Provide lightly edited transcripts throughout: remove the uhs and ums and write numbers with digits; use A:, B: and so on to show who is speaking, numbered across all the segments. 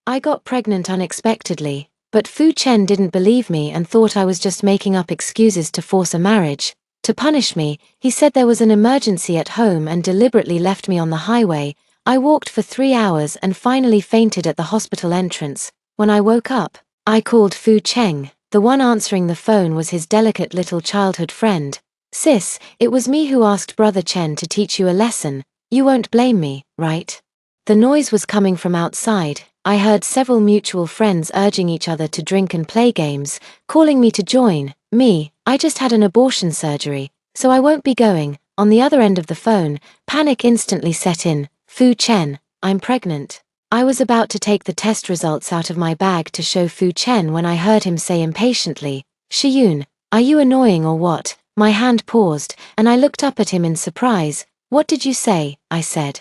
A: I got pregnant unexpectedly, but Fu Chen didn't believe me and thought I was just making up excuses to force a marriage. To punish me, he said there was an emergency at home and deliberately left me on the highway. I walked for 3 hours and finally fainted at the hospital entrance. When I woke up, I called Fu Cheng. The one answering the phone was his delicate little childhood friend. "Sis, it was me who asked Brother Chen to teach you a lesson. You won't blame me, right?" The noise was coming from outside. I heard several mutual friends urging each other to drink and play games, calling me to join. Me, I just had an abortion surgery, so I won't be going. On the other end of the phone, panic instantly set in. "Fu Chen, I'm pregnant." I was about to take the test results out of my bag to show Fu Chen when I heard him say impatiently, "Shiyun, are you annoying or what?" My hand paused, and I looked up at him in surprise. "What did you say?" I said.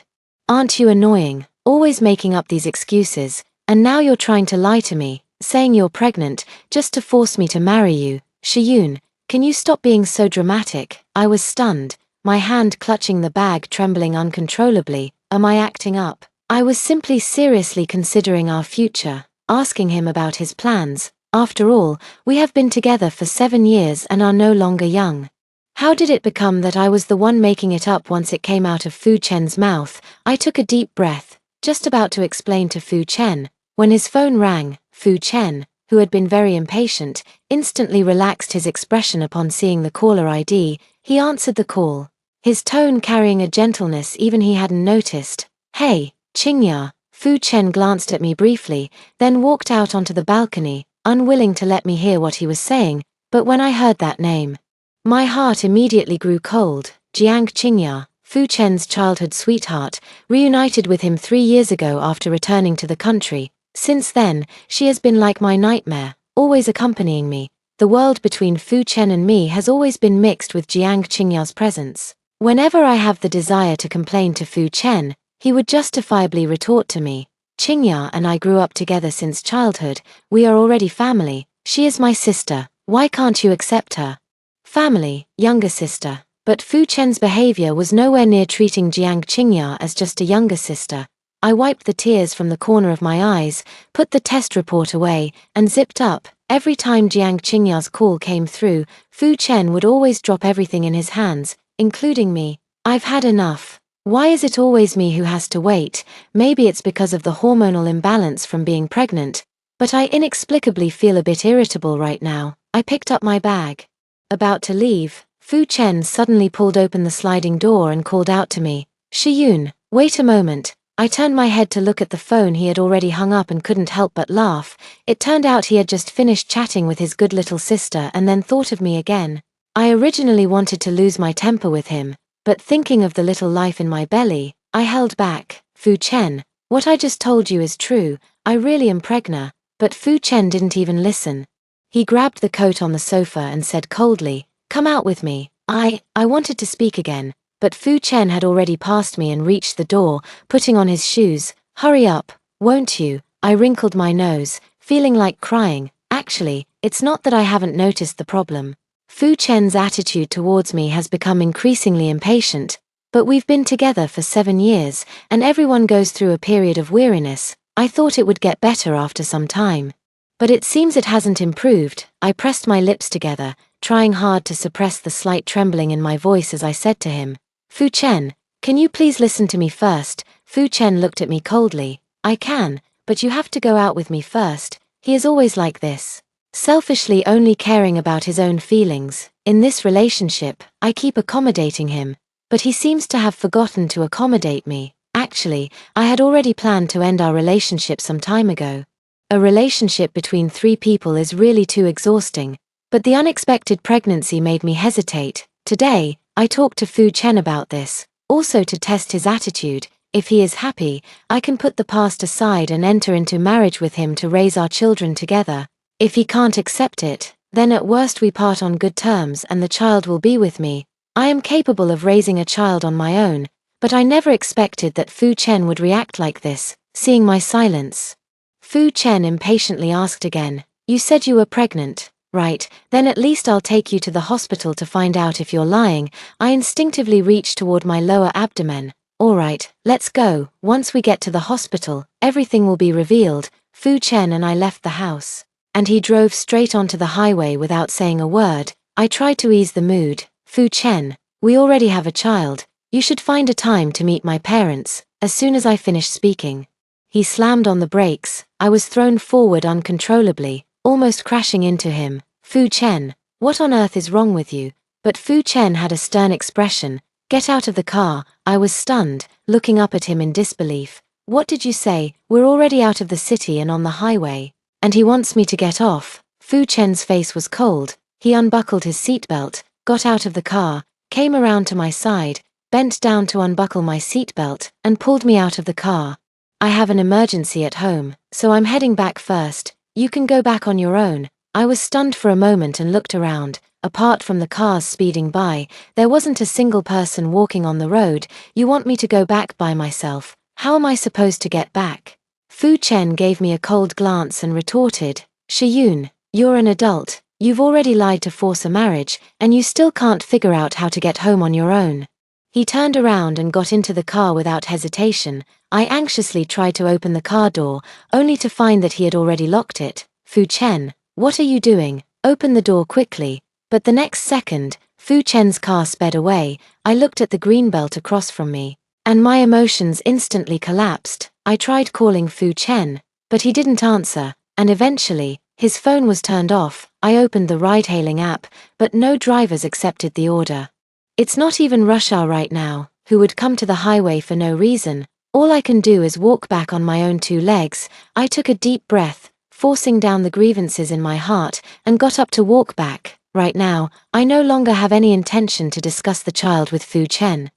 A: "Aren't you annoying? Always making up these excuses, and now you're trying to lie to me, saying you're pregnant, just to force me to marry you. Shiyun, can you stop being so dramatic?" I was stunned, my hand clutching the bag trembling uncontrollably. Am I acting up? I was simply seriously considering our future, asking him about his plans. After all, we have been together for 7 years and are no longer young. How did it become that I was the one making it up once it came out of Fu Chen's mouth? I took a deep breath, just about to explain to Fu Chen. When his phone rang, Fu Chen, who had been very impatient, instantly relaxed his expression upon seeing the caller ID. He answered the call, his tone carrying a gentleness even he hadn't noticed. "Hey, Qingya." Fu Chen glanced at me briefly, then walked out onto the balcony, unwilling to let me hear what he was saying. But when I heard that name, my heart immediately grew cold. Jiang Qingya, Fu Chen's childhood sweetheart, reunited with him 3 years ago after returning to the country. Since then, she has been like my nightmare, always accompanying me. The world between Fu Chen and me has always been mixed with Jiang Qingya's presence. Whenever I have the desire to complain to Fu Chen, he would justifiably retort to me, "Qingya and I grew up together since childhood, we are already family, she is my sister, why can't you accept her?" Family, younger sister. But Fu Chen's behavior was nowhere near treating Jiang Qingya as just a younger sister. I wiped the tears from the corner of my eyes, put the test report away, and zipped up. Every time Jiang Qingya's call came through, Fu Chen would always drop everything in his hands, including me. I've had enough. Why is it always me who has to wait? Maybe it's because of the hormonal imbalance from being pregnant, but I inexplicably feel a bit irritable right now. I picked up my bag. About to leave, Fu Chen suddenly pulled open the sliding door and called out to me, "Shiyun, wait a moment." I turned my head to look at the phone he had already hung up and couldn't help but laugh. It turned out he had just finished chatting with his good little sister and then thought of me again. I originally wanted to lose my temper with him, but thinking of the little life in my belly, I held back. "Fu Chen, what I just told you is true, I really am pregnant." But Fu Chen didn't even listen. He grabbed the coat on the sofa and said coldly, "Come out with me." I wanted to speak again, but Fu Chen had already passed me and reached the door, putting on his shoes. "Hurry up, won't you?" I wrinkled my nose, feeling like crying. Actually, it's not that I haven't noticed the problem. Fu Chen's attitude towards me has become increasingly impatient, but we've been together for 7 years, and everyone goes through a period of weariness. I thought it would get better after some time. But it seems it hasn't improved. I pressed my lips together, trying hard to suppress the slight trembling in my voice as I said to him, "Fu Chen, can you please listen to me first?" Fu Chen looked at me coldly. "I can, but you have to go out with me first." He is always like this, selfishly only caring about his own feelings. In this relationship, I keep accommodating him, but he seems to have forgotten to accommodate me. Actually, I had already planned to end our relationship some time ago. A relationship between 3 people is really too exhausting, but the unexpected pregnancy made me hesitate. Today, I talked to Fu Chen about this, also to test his attitude. If he is happy, I can put the past aside and enter into marriage with him to raise our children together. If he can't accept it, then at worst we part on good terms and the child will be with me. I am capable of raising a child on my own, but I never expected that Fu Chen would react like this, seeing my silence. Fu Chen impatiently asked again, "You said you were pregnant, right? Then at least I'll take you to the hospital to find out if you're lying." I instinctively reached toward my lower abdomen. "All right, let's go. Once we get to the hospital, everything will be revealed." Fu Chen and I left the house. And he drove straight onto the highway without saying a word. I tried to ease the mood. Fu Chen, we already have a child. You should find a time to meet my parents. As soon as I finished speaking, he slammed on the brakes. I was thrown forward uncontrollably, almost crashing into him. Fu Chen, what on earth is wrong with you? But Fu Chen had a stern expression. Get out of the car. I was stunned, looking up at him in disbelief. What did you say? We're already out of the city and on the highway. And he wants me to get off. Fu Chen's face was cold. He unbuckled his seatbelt, got out of the car, came around to my side, bent down to unbuckle my seatbelt, and pulled me out of the car. I have an emergency at home, so I'm heading back first. You can go back on your own. I was stunned for a moment and looked around. Apart from the cars speeding by, there wasn't a single person walking on the road. You want me to go back by myself? How am I supposed to get back? Fu Chen gave me a cold glance and retorted, Shiyun, you're an adult. You've already lied to force a marriage, and you still can't figure out how to get home on your own. He turned around and got into the car without hesitation. I anxiously tried to open the car door, only to find that he had already locked it. Fu Chen, what are you doing? Open the door quickly. But the next second, Fu Chen's car sped away. I looked at the green belt across from me, and my emotions instantly collapsed. I tried calling Fu Chen, but he didn't answer, and eventually, his phone was turned off. I opened the ride-hailing app, but no drivers accepted the order. It's not even rush hour right now. Who would come to the highway for no reason? All I can do is walk back on my own two legs. I took a deep breath, forcing down the grievances in my heart, and got up to walk back. Right now, I no longer have any intention to discuss the child with Fu Chen.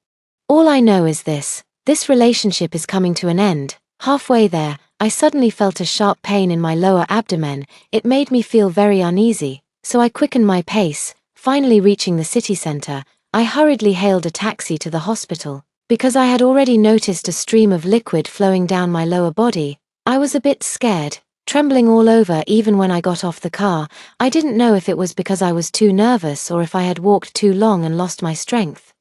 A: All I know is this relationship is coming to an end. Halfway there, I suddenly felt a sharp pain in my lower abdomen. It made me feel very uneasy, so I quickened my pace. Finally reaching the city center, I hurriedly hailed a taxi to the hospital. Because I had already noticed a stream of liquid flowing down my lower body, I was a bit scared, trembling all over even when I got off the car. I didn't know if it was because I was too nervous or if I had walked too long and lost my strength.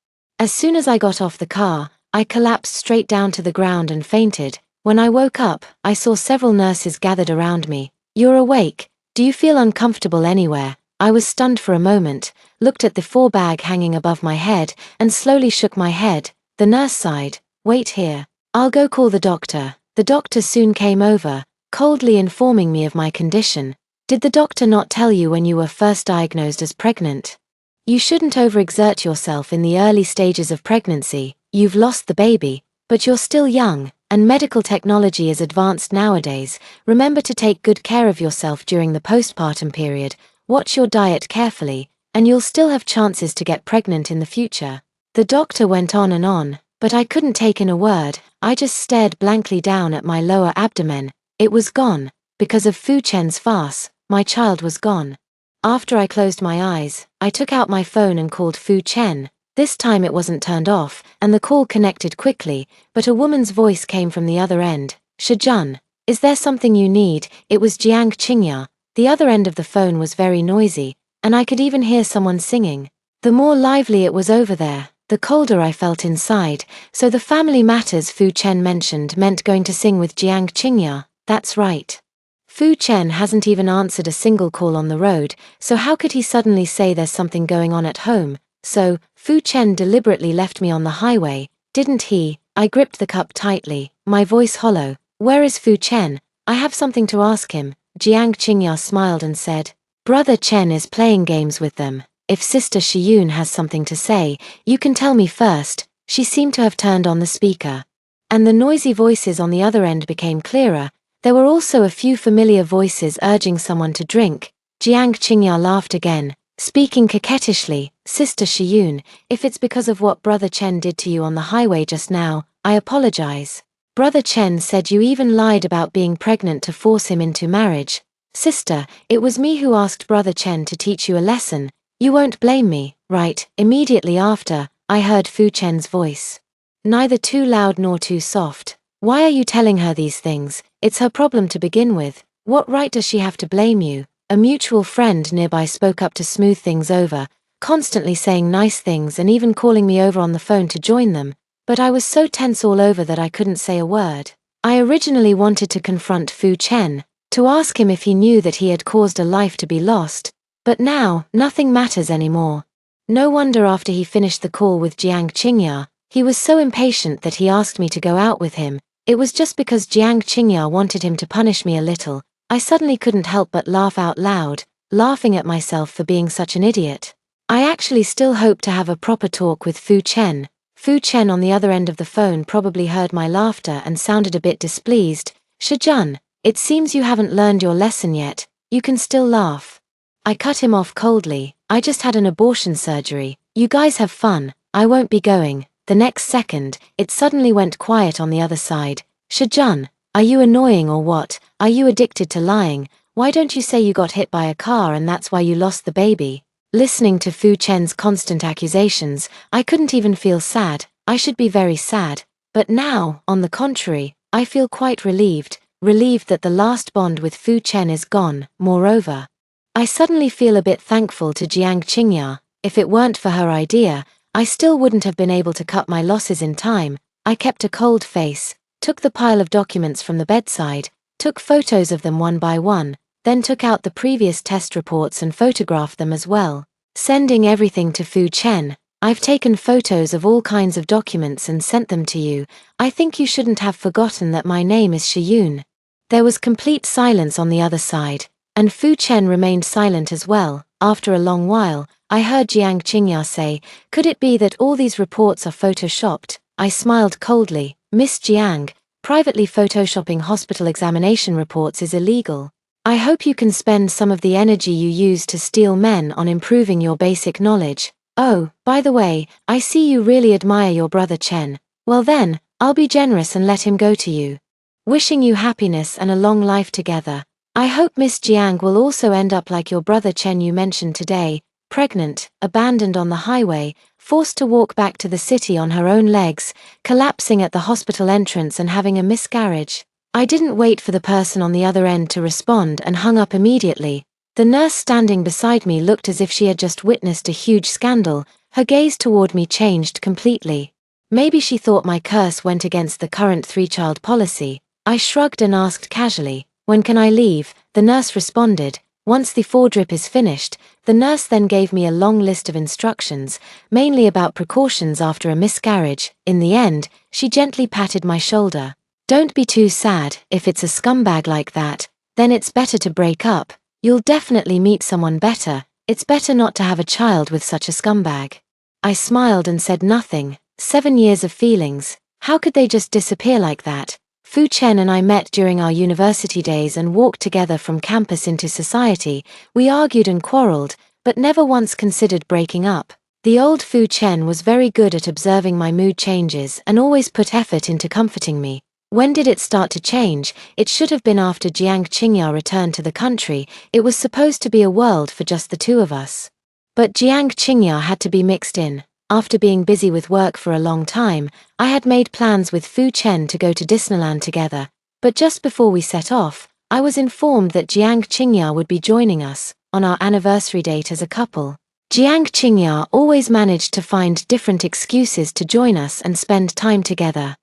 A: As soon as I got off the car, I collapsed straight down to the ground and fainted. When I woke up, I saw several nurses gathered around me. You're awake. Do you feel uncomfortable anywhere? I was stunned for a moment, looked at the 4-bag hanging above my head, and slowly shook my head. The nurse sighed. Wait here. I'll go call the doctor. The doctor soon came over, coldly informing me of my condition. Did the doctor not tell you when you were first diagnosed as pregnant? You shouldn't overexert yourself in the early stages of pregnancy. You've lost the baby, but you're still young, and medical technology is advanced nowadays. Remember to take good care of yourself during the postpartum period. Watch your diet carefully, and you'll still have chances to get pregnant in the future. The doctor went on, but I couldn't take in a word. I just stared blankly down at my lower abdomen. It was gone. Because of Fu Chen's farce, my child was gone. After I closed my eyes, I took out my phone and called Fu Chen. This time it wasn't turned off, and the call connected quickly, but a woman's voice came from the other end. Shijun, is there something you need? It was Jiang Qingya. The other end of the phone was very noisy, and I could even hear someone singing. The more lively it was over there, the colder I felt inside. So the family matters Fu Chen mentioned meant going to sing with Jiang Qingya. That's right. Fu Chen hasn't even answered a single call on the road, so how could he suddenly say there's something going on at home? So, Fu Chen deliberately left me on the highway, didn't he? I gripped the cup tightly, my voice hollow. Where is Fu Chen? I have something to ask him. Jiang Qingya smiled and said, Brother Chen is playing games with them. If Sister Shiyun has something to say, you can tell me first. She seemed to have turned on the speaker. And the noisy voices on the other end became clearer. There were also a few familiar voices urging someone to drink. Jiang Qingya laughed again, speaking coquettishly. Sister Shiyun, if it's because of what Brother Chen did to you on the highway just now, I apologize. Brother Chen said you even lied about being pregnant to force him into marriage. Sister, it was me who asked Brother Chen to teach you a lesson. You won't blame me, right? Immediately after, I heard Fu Chen's voice. Neither too loud nor too soft. Why are you telling her these things? It's her problem to begin with. What right does she have to blame you? A mutual friend nearby spoke up to smooth things over, constantly saying nice things and even calling me over on the phone to join them, but I was so tense all over that I couldn't say a word. I originally wanted to confront Fu Chen, to ask him if he knew that he had caused a life to be lost. But now, nothing matters anymore. No wonder after he finished the call with Jiang Qingya, he was so impatient that he asked me to go out with him. It was just because Jiang Qingya wanted him to punish me a little. I suddenly couldn't help but laugh out loud, laughing at myself for being such an idiot. I actually still hope to have a proper talk with Fu Chen. Fu Chen on the other end of the phone probably heard my laughter and sounded a bit displeased. Shijun, it seems you haven't learned your lesson yet. You can still laugh. I cut him off coldly. I just had an abortion surgery. You guys have fun. I won't be going. The next second, it suddenly went quiet on the other side. Shijun, are you annoying or what? Are you addicted to lying? Why don't you say you got hit by a car and that's why you lost the baby? Listening to Fu Chen's constant accusations, I couldn't even feel sad. I should be very sad. But now, on the contrary, I feel quite relieved that the last bond with Fu Chen is gone. Moreover, I suddenly feel a bit thankful to Jiang Qingya. If it weren't for her idea, I still wouldn't have been able to cut my losses in time. I kept a cold face, took the pile of documents from the bedside, took photos of them one by one, then took out the previous test reports and photographed them as well, sending everything to Fu Chen. I've taken photos of all kinds of documents and sent them to you. I think you shouldn't have forgotten that my name is Shiyun. There was complete silence on the other side, and Fu Chen remained silent as well. After a long while, I heard Jiang Qingya say, "Could it be that all these reports are photoshopped?" I smiled coldly. "Miss Jiang, privately photoshopping hospital examination reports is illegal. I hope you can spend some of the energy you use to steal men on improving your basic knowledge. Oh, by the way, I see you really admire your brother Chen. Well then, I'll be generous and let him go to you. Wishing you happiness and a long life together. I hope Miss Jiang will also end up like your brother Chen you mentioned today, pregnant, abandoned on the highway, forced to walk back to the city on her own legs, collapsing at the hospital entrance and having a miscarriage." I didn't wait for the person on the other end to respond and hung up immediately. The nurse standing beside me looked as if she had just witnessed a huge scandal. Her gaze toward me changed completely. Maybe she thought my curse went against the current 3-child policy. I shrugged and asked casually, "When can I leave?" The nurse responded, "Once the 4-drip is finished." The nurse then gave me a long list of instructions, mainly about precautions after a miscarriage. In the end, she gently patted my shoulder. "Don't be too sad. If it's a scumbag like that, then it's better to break up. You'll definitely meet someone better. It's better not to have a child with such a scumbag." I smiled and said nothing. 7 years of feelings. How could they just disappear like that? Fu Chen and I met during our university days and walked together from campus into society. We argued and quarreled, but never once considered breaking up. The old Fu Chen was very good at observing my mood changes and always put effort into comforting me. When did it start to change? It should have been after Jiang Qingya returned to the country. It was supposed to be a world for just the two of us. But Jiang Qingya had to be mixed in. After being busy with work for a long time, I had made plans with Fu Chen to go to Disneyland together. But just before we set off, I was informed that Jiang Qingya would be joining us on our anniversary date as a couple. Jiang Qingya always managed to find different excuses to join us and spend time together.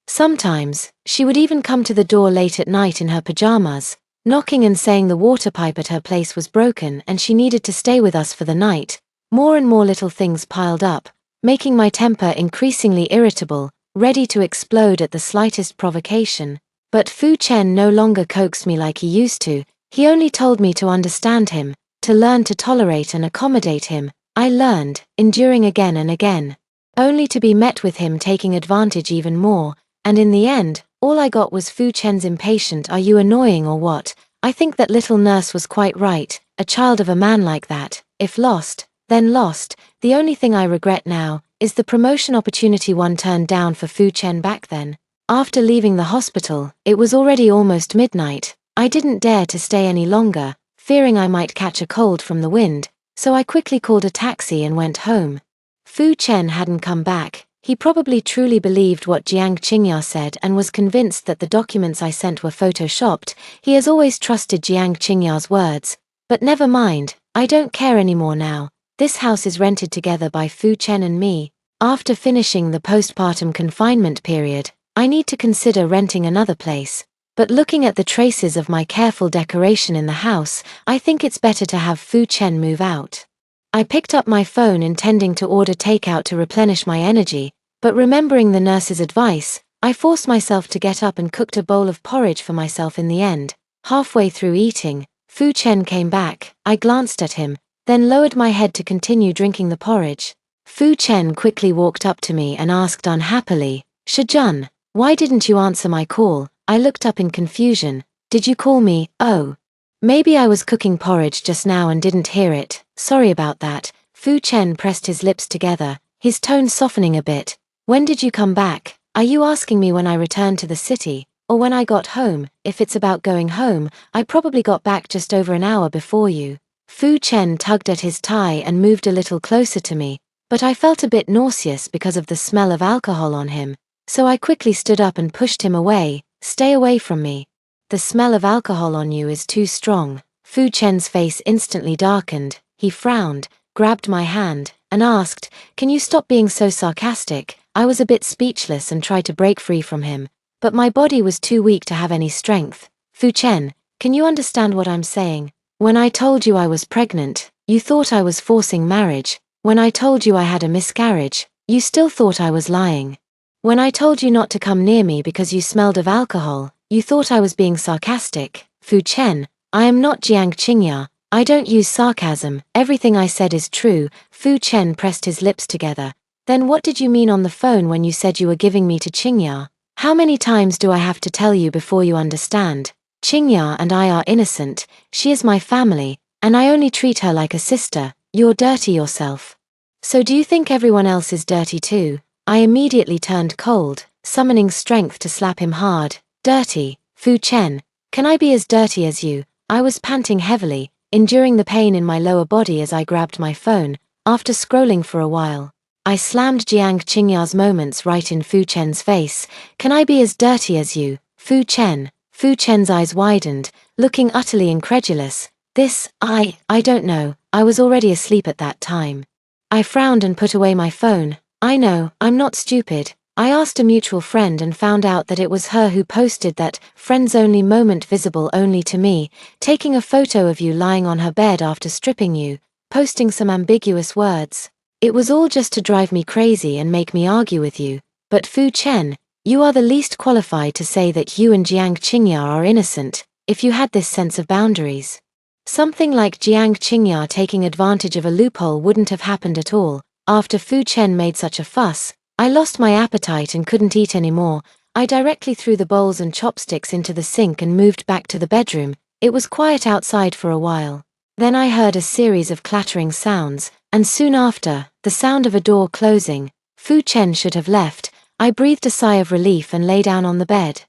A: Sometimes, she would even come to the door late at night in her pajamas, knocking and saying the water pipe at her place was broken and she needed to stay with us for the night. More and more little things piled up, making my temper increasingly irritable, ready to explode at the slightest provocation. But Fu Chen no longer coaxed me like he used to. He only told me to understand him, to learn to tolerate and accommodate him. I learned, enduring again and again, only to be met with him taking advantage even more. And in the end, all I got was Fu Chen's impatient "Are you annoying or what?" I think that little nurse was quite right. A child of a man like that, if lost, then lost. The only thing I regret now is the promotion opportunity one turned down for Fu Chen back then. After leaving the hospital, it was already almost midnight. I didn't dare to stay any longer, fearing I might catch a cold from the wind, so I quickly called a taxi and went home. Fu Chen hadn't come back. He probably truly believed what Jiang Qingya said and was convinced that the documents I sent were photoshopped. He has always trusted Jiang Qingya's words. But never mind, I don't care anymore now. This house is rented together by Fu Chen and me. After finishing the postpartum confinement period, I need to consider renting another place. but looking at the traces of my careful decoration in the house, I think it's better to have Fu Chen move out. I picked up my phone intending to order takeout to replenish my energy, but remembering the nurse's advice, I forced myself to get up and cooked a bowl of porridge for myself in the end. Halfway through eating, Fu Chen came back. I glanced at him, then lowered my head to continue drinking the porridge. Fu Chen quickly walked up to me and asked unhappily, "Shijun, why didn't you answer my call?" I looked up in confusion. "Did you call me?" "Oh. Maybe I was cooking porridge just now and didn't hear it. Sorry about that." Fu Chen pressed his lips together, his tone softening a bit. "When did you come back? Are you asking me when I returned to the city, or when I got home? If it's about going home, I probably got back just over an hour before you." Fu Chen tugged at his tie and moved a little closer to me, but I felt a bit nauseous because of the smell of alcohol on him, so I quickly stood up and pushed him away. "Stay away from me. The smell of alcohol on you is too strong." Fu Chen's face instantly darkened. He frowned, grabbed my hand, and asked, "Can you stop being so sarcastic?" I was a bit speechless and tried to break free from him, but my body was too weak to have any strength. "Fu Chen, can you understand what I'm saying? When I told you I was pregnant, you thought I was forcing marriage. When I told you I had a miscarriage, you still thought I was lying. When I told you not to come near me because you smelled of alcohol, you thought I was being sarcastic." "Fu Chen, I am not Jiang Qingya. I don't use sarcasm. Everything I said is true." Fu Chen pressed his lips together. "Then what did you mean on the phone when you said you were giving me to Qingya? How many times do I have to tell you before you understand? Qingya and I are innocent. She is my family, and I only treat her like a sister. You're dirty yourself. So do you think everyone else is dirty too?" I immediately turned cold, summoning strength to slap him hard. "Dirty? Fu Chen, can I be as dirty as you?" I was panting heavily, enduring the pain in my lower body as I grabbed my phone. After scrolling for a while, I slammed Jiang Qingya's moments right in Fu Chen's face. "Can I be as dirty as you, Fu Chen?" Fu Chen's eyes widened, looking utterly incredulous. I don't know. I was already asleep at that time. I frowned and put away my phone. "I know, I'm not stupid. I asked a mutual friend and found out that it was her who posted that friends only moment visible only to me, taking a photo of you lying on her bed after stripping you, posting some ambiguous words. It was all just to drive me crazy and make me argue with you. But Fu Chen, you are the least qualified to say that you and Jiang Qingya are innocent, if you had this sense of boundaries. Something like Jiang Qingya taking advantage of a loophole wouldn't have happened at all." After Fu Chen made such a fuss, I lost my appetite and couldn't eat anymore. I directly threw the bowls and chopsticks into the sink and moved back to the bedroom. It was quiet outside for a while. Then I heard a series of clattering sounds, and soon after, the sound of a door closing. Fu Chen should have left. I breathed a sigh of relief and lay down on the bed.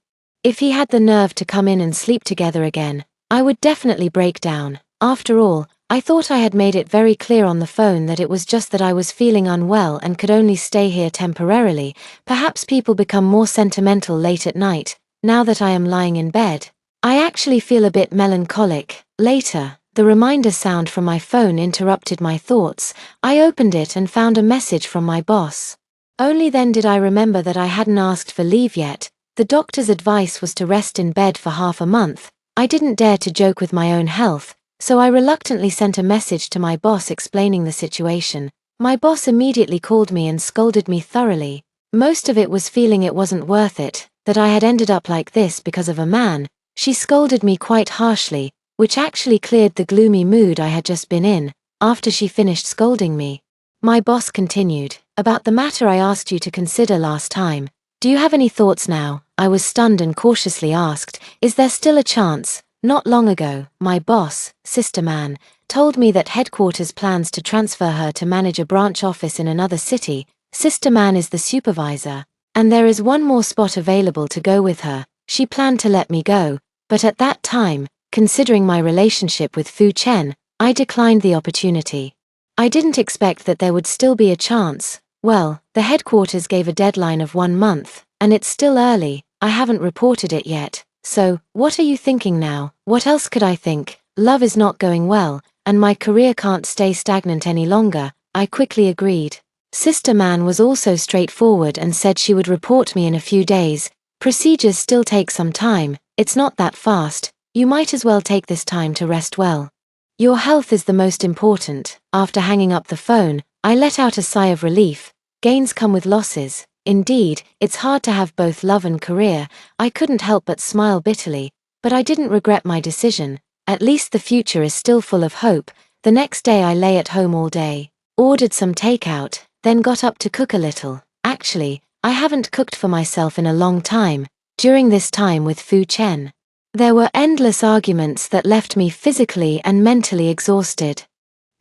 A: If he had the nerve to come in and sleep together again, I would definitely break down. After all, I thought I had made it very clear on the phone that it was just that I was feeling unwell and could only stay here temporarily. Perhaps people become more sentimental late at night, now that I am lying in bed. I actually feel a bit melancholic. Later, the reminder sound from my phone interrupted my thoughts. I opened it and found a message from my boss. Only then did I remember that I hadn't asked for leave yet. The doctor's advice was to rest in bed for half a month. I didn't dare to joke with my own health, so I reluctantly sent a message to my boss explaining the situation. My boss immediately called me and scolded me thoroughly. Most of it was feeling it wasn't worth it, that I had ended up like this because of a man. She scolded me quite harshly, which actually cleared the gloomy mood I had just been in. After she finished scolding me, my boss continued, "About the matter I asked you to consider last time. Do you have any thoughts now?" I was stunned and cautiously asked, "Is there still a chance?" Not long ago, my boss, Sister Man, told me that headquarters plans to transfer her to manage a branch office in another city. Sister Man is the supervisor, and there is one more spot available to go with her. She planned to let me go, but at that time, considering my relationship with Fu Chen, I declined the opportunity. I didn't expect that there would still be a chance. Well, the headquarters gave a deadline of 1 month, and it's still early. I haven't reported it yet. So, what are you thinking now? What else could I think? Love is not going well, and my career can't stay stagnant any longer. I quickly agreed. Sister Man was also straightforward and said she would report me in a few days. Procedures still take some time. it's not that fast, you might as well take this time to rest well. Your health is the most important. After hanging up the phone, I let out a sigh of relief. Gains come with losses. Indeed, it's hard to have both love and career. I couldn't help but smile bitterly, but I didn't regret my decision. At least the future is still full of hope. The next day I lay at home all day, ordered some takeout, then got up to cook a little. Actually, I haven't cooked for myself in a long time. During this time with Fu Chen, there were endless arguments that left me physically and mentally exhausted.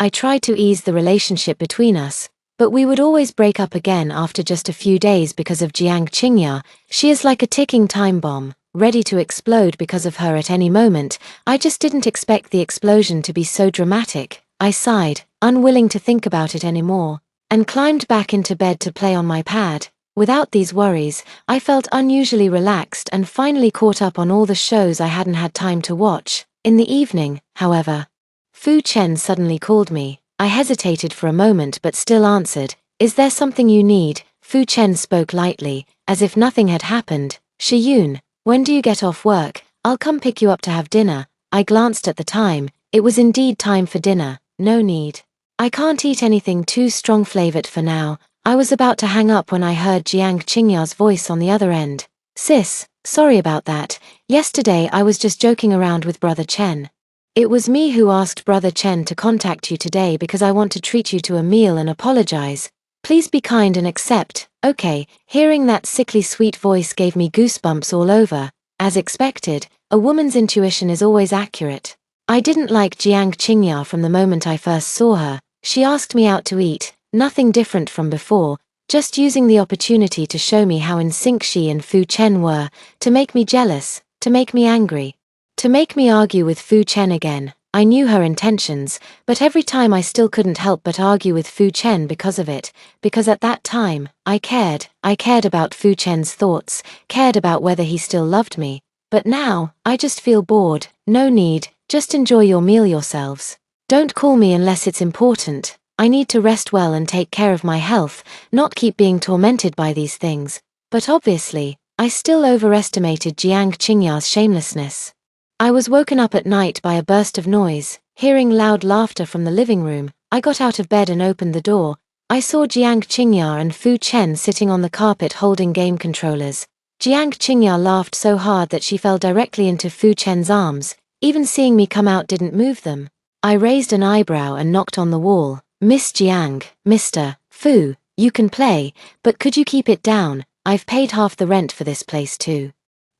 A: I tried to ease the relationship between us, but we would always break up again after just a few days because of Jiang Qingya. She is like a ticking time bomb, ready to explode because of her at any moment. I just didn't expect the explosion to be so dramatic. I sighed, unwilling to think about it anymore, and climbed back into bed to play on my pad. Without these worries, I felt unusually relaxed and finally caught up on all the shows I hadn't had time to watch. In the evening, however, Fu Chen suddenly called me. I hesitated for a moment but still answered. Is there something you need? Fu Chen spoke lightly, as if nothing had happened. Shiyun, when do you get off work? I'll come pick you up to have dinner. I glanced at the time. It was indeed time for dinner. No need. I can't eat anything too strong-flavored for now. I was about to hang up when I heard Jiang Qingya's voice on the other end. Sis, sorry about that. Yesterday I was just joking around with Brother Chen. It was me who asked Brother Chen to contact you today because I want to treat you to a meal and apologize. Please be kind and accept. Okay. Hearing that sickly sweet voice gave me goosebumps all over. As expected, a woman's intuition is always accurate. I didn't like Jiang Qingya from the moment I first saw her. She asked me out to eat, nothing different from before, just using the opportunity to show me how in sync she and Fu Chen were, to make me jealous, to make me angry, to make me argue with Fu Chen again. I knew her intentions, but every time I still couldn't help but argue with Fu Chen because of it, because at that time, I cared about Fu Chen's thoughts, cared about whether he still loved me. But now, I just feel bored. No need, just enjoy your meal yourselves. Don't call me unless it's important. I need to rest well and take care of my health, not keep being tormented by these things. But obviously, I still overestimated Jiang Qingya's shamelessness. I was woken up at night by a burst of noise, hearing loud laughter from the living room. I got out of bed and opened the door. I saw Jiang Qingya and Fu Chen sitting on the carpet holding game controllers. Jiang Qingya laughed so hard that she fell directly into Fu Chen's arms. Even seeing me come out didn't move them. I raised an eyebrow and knocked on the wall. Miss Jiang, Mr. Fu, you can play, but could you keep it down? I've paid half the rent for this place too.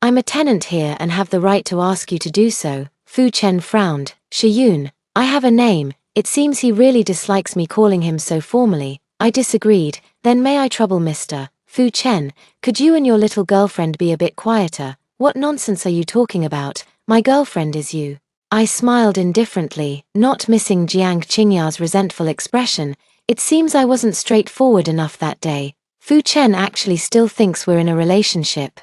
A: I'm a tenant here and have the right to ask you to do so. Fu Chen frowned. Shiyun, I have a name. It seems he really dislikes me calling him so formally. I disagreed. Then may I trouble Mr. Fu Chen, could you and your little girlfriend be a bit quieter? What nonsense are you talking about? My girlfriend is you. I smiled indifferently, not missing Jiang Qingya's resentful expression. It seems I wasn't straightforward enough that day. Fu Chen actually still thinks we're in a relationship.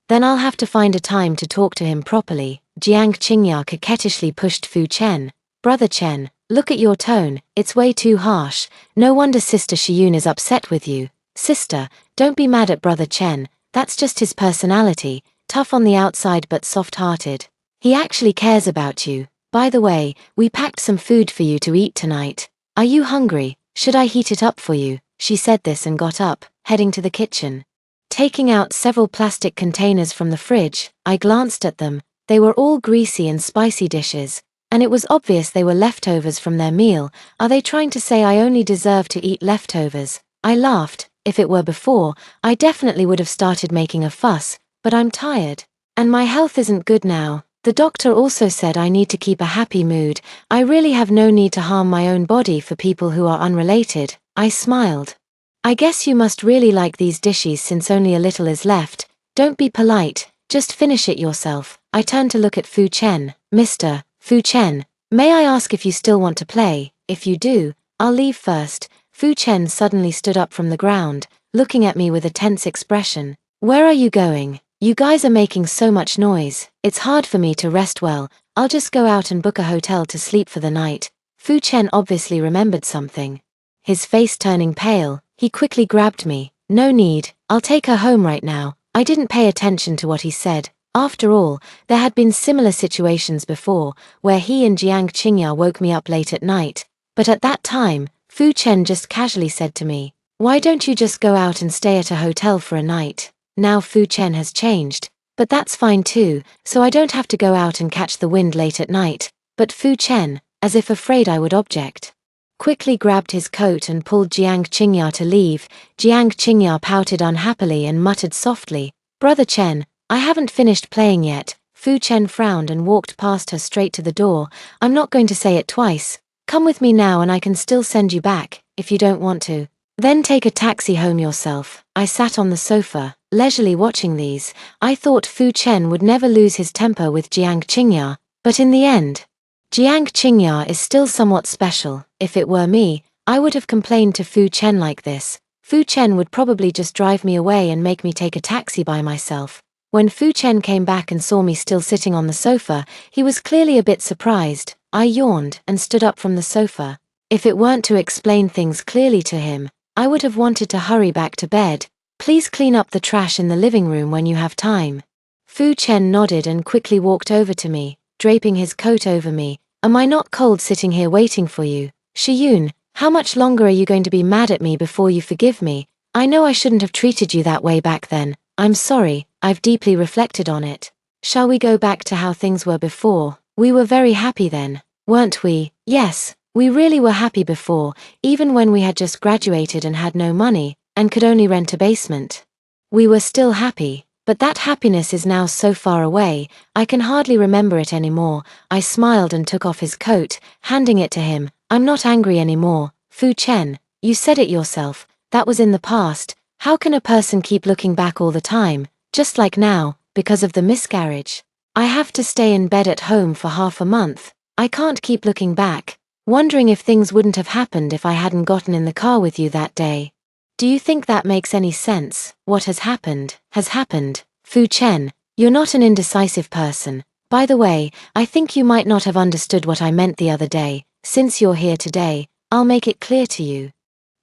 A: Then I'll have to find a time to talk to him properly. Jiang Qingya coquettishly pushed Fu Chen. Brother Chen, look at your tone, it's way too harsh. No wonder Sister Shiyun is upset with you. Sister, don't be mad at Brother Chen, that's just his personality, tough on the outside but soft-hearted. He actually cares about you. By the way, we packed some food for you to eat tonight. Are you hungry? Should I heat it up for you? She said this and got up, heading to the kitchen. Taking out several plastic containers from the fridge, I glanced at them. They were all greasy and spicy dishes, and it was obvious they were leftovers from their meal. Are they trying to say I only deserve to eat leftovers? I laughed. If it were before, I definitely would have started making a fuss, but I'm tired. And my health isn't good now. The doctor also said I need to keep a happy mood. I really have no need to harm my own body for people who are unrelated. I smiled. I guess you must really like these dishes since only a little is left. Don't be polite, just finish it yourself. I turned to look at Fu Chen. Mr. Fu Chen, may I ask if you still want to play? If you do, I'll leave first. Fu Chen suddenly stood up from the ground, looking at me with a tense expression. Where are you going? You guys are making so much noise. It's hard for me to rest well. I'll just go out and book a hotel to sleep for the night. Fu Chen obviously remembered something. His face turning pale, he quickly grabbed me. No need, I'll take her home right now. I didn't pay attention to what he said. After all, there had been similar situations before, where he and Jiang Qingya woke me up late at night, but at that time, Fu Chen just casually said to me, "Why don't you just go out and stay at a hotel for a night?" Now Fu Chen has changed, but that's fine too, so I don't have to go out and catch the wind late at night, but Fu Chen, as if afraid I would object, quickly grabbed his coat and pulled Jiang Qingya to leave. Jiang Qingya pouted unhappily and muttered softly, "Brother Chen, I haven't finished playing yet." Fu Chen frowned and walked past her straight to the door. "I'm not going to say it twice. Come with me now and I can still send you back, if you don't want to. Then take a taxi home yourself." I sat on the sofa, leisurely watching these. I thought Fu Chen would never lose his temper with Jiang Qingya, but in the end, Jiang Qingya is still somewhat special. If it were me, I would have complained to Fu Chen like this. Fu Chen would probably just drive me away and make me take a taxi by myself. When Fu Chen came back and saw me still sitting on the sofa, he was clearly a bit surprised. I yawned and stood up from the sofa. If it weren't to explain things clearly to him, I would have wanted to hurry back to bed. "Please clean up the trash in the living room when you have time." Fu Chen nodded and quickly walked over to me, draping his coat over me. "Am I not cold sitting here waiting for you? Shiyun, how much longer are you going to be mad at me before you forgive me? I know I shouldn't have treated you that way back then. I'm sorry, I've deeply reflected on it. Shall we go back to how things were before? We were very happy then, weren't we?" "Yes, we really were happy before, even when we had just graduated and had no money, and could only rent a basement. We were still happy, but that happiness is now so far away, I can hardly remember it anymore." I smiled and took off his coat, handing it to him. "I'm not angry anymore, Fu Chen, you said it yourself, that was in the past. How can a person keep looking back all the time, just like now, because of the miscarriage? I have to stay in bed at home for half a month. I can't keep looking back, wondering if things wouldn't have happened if I hadn't gotten in the car with you that day. Do you think that makes any sense? What has happened, has happened. Fu Chen, you're not an indecisive person. By the way, I think you might not have understood what I meant the other day. Since you're here today, I'll make it clear to you.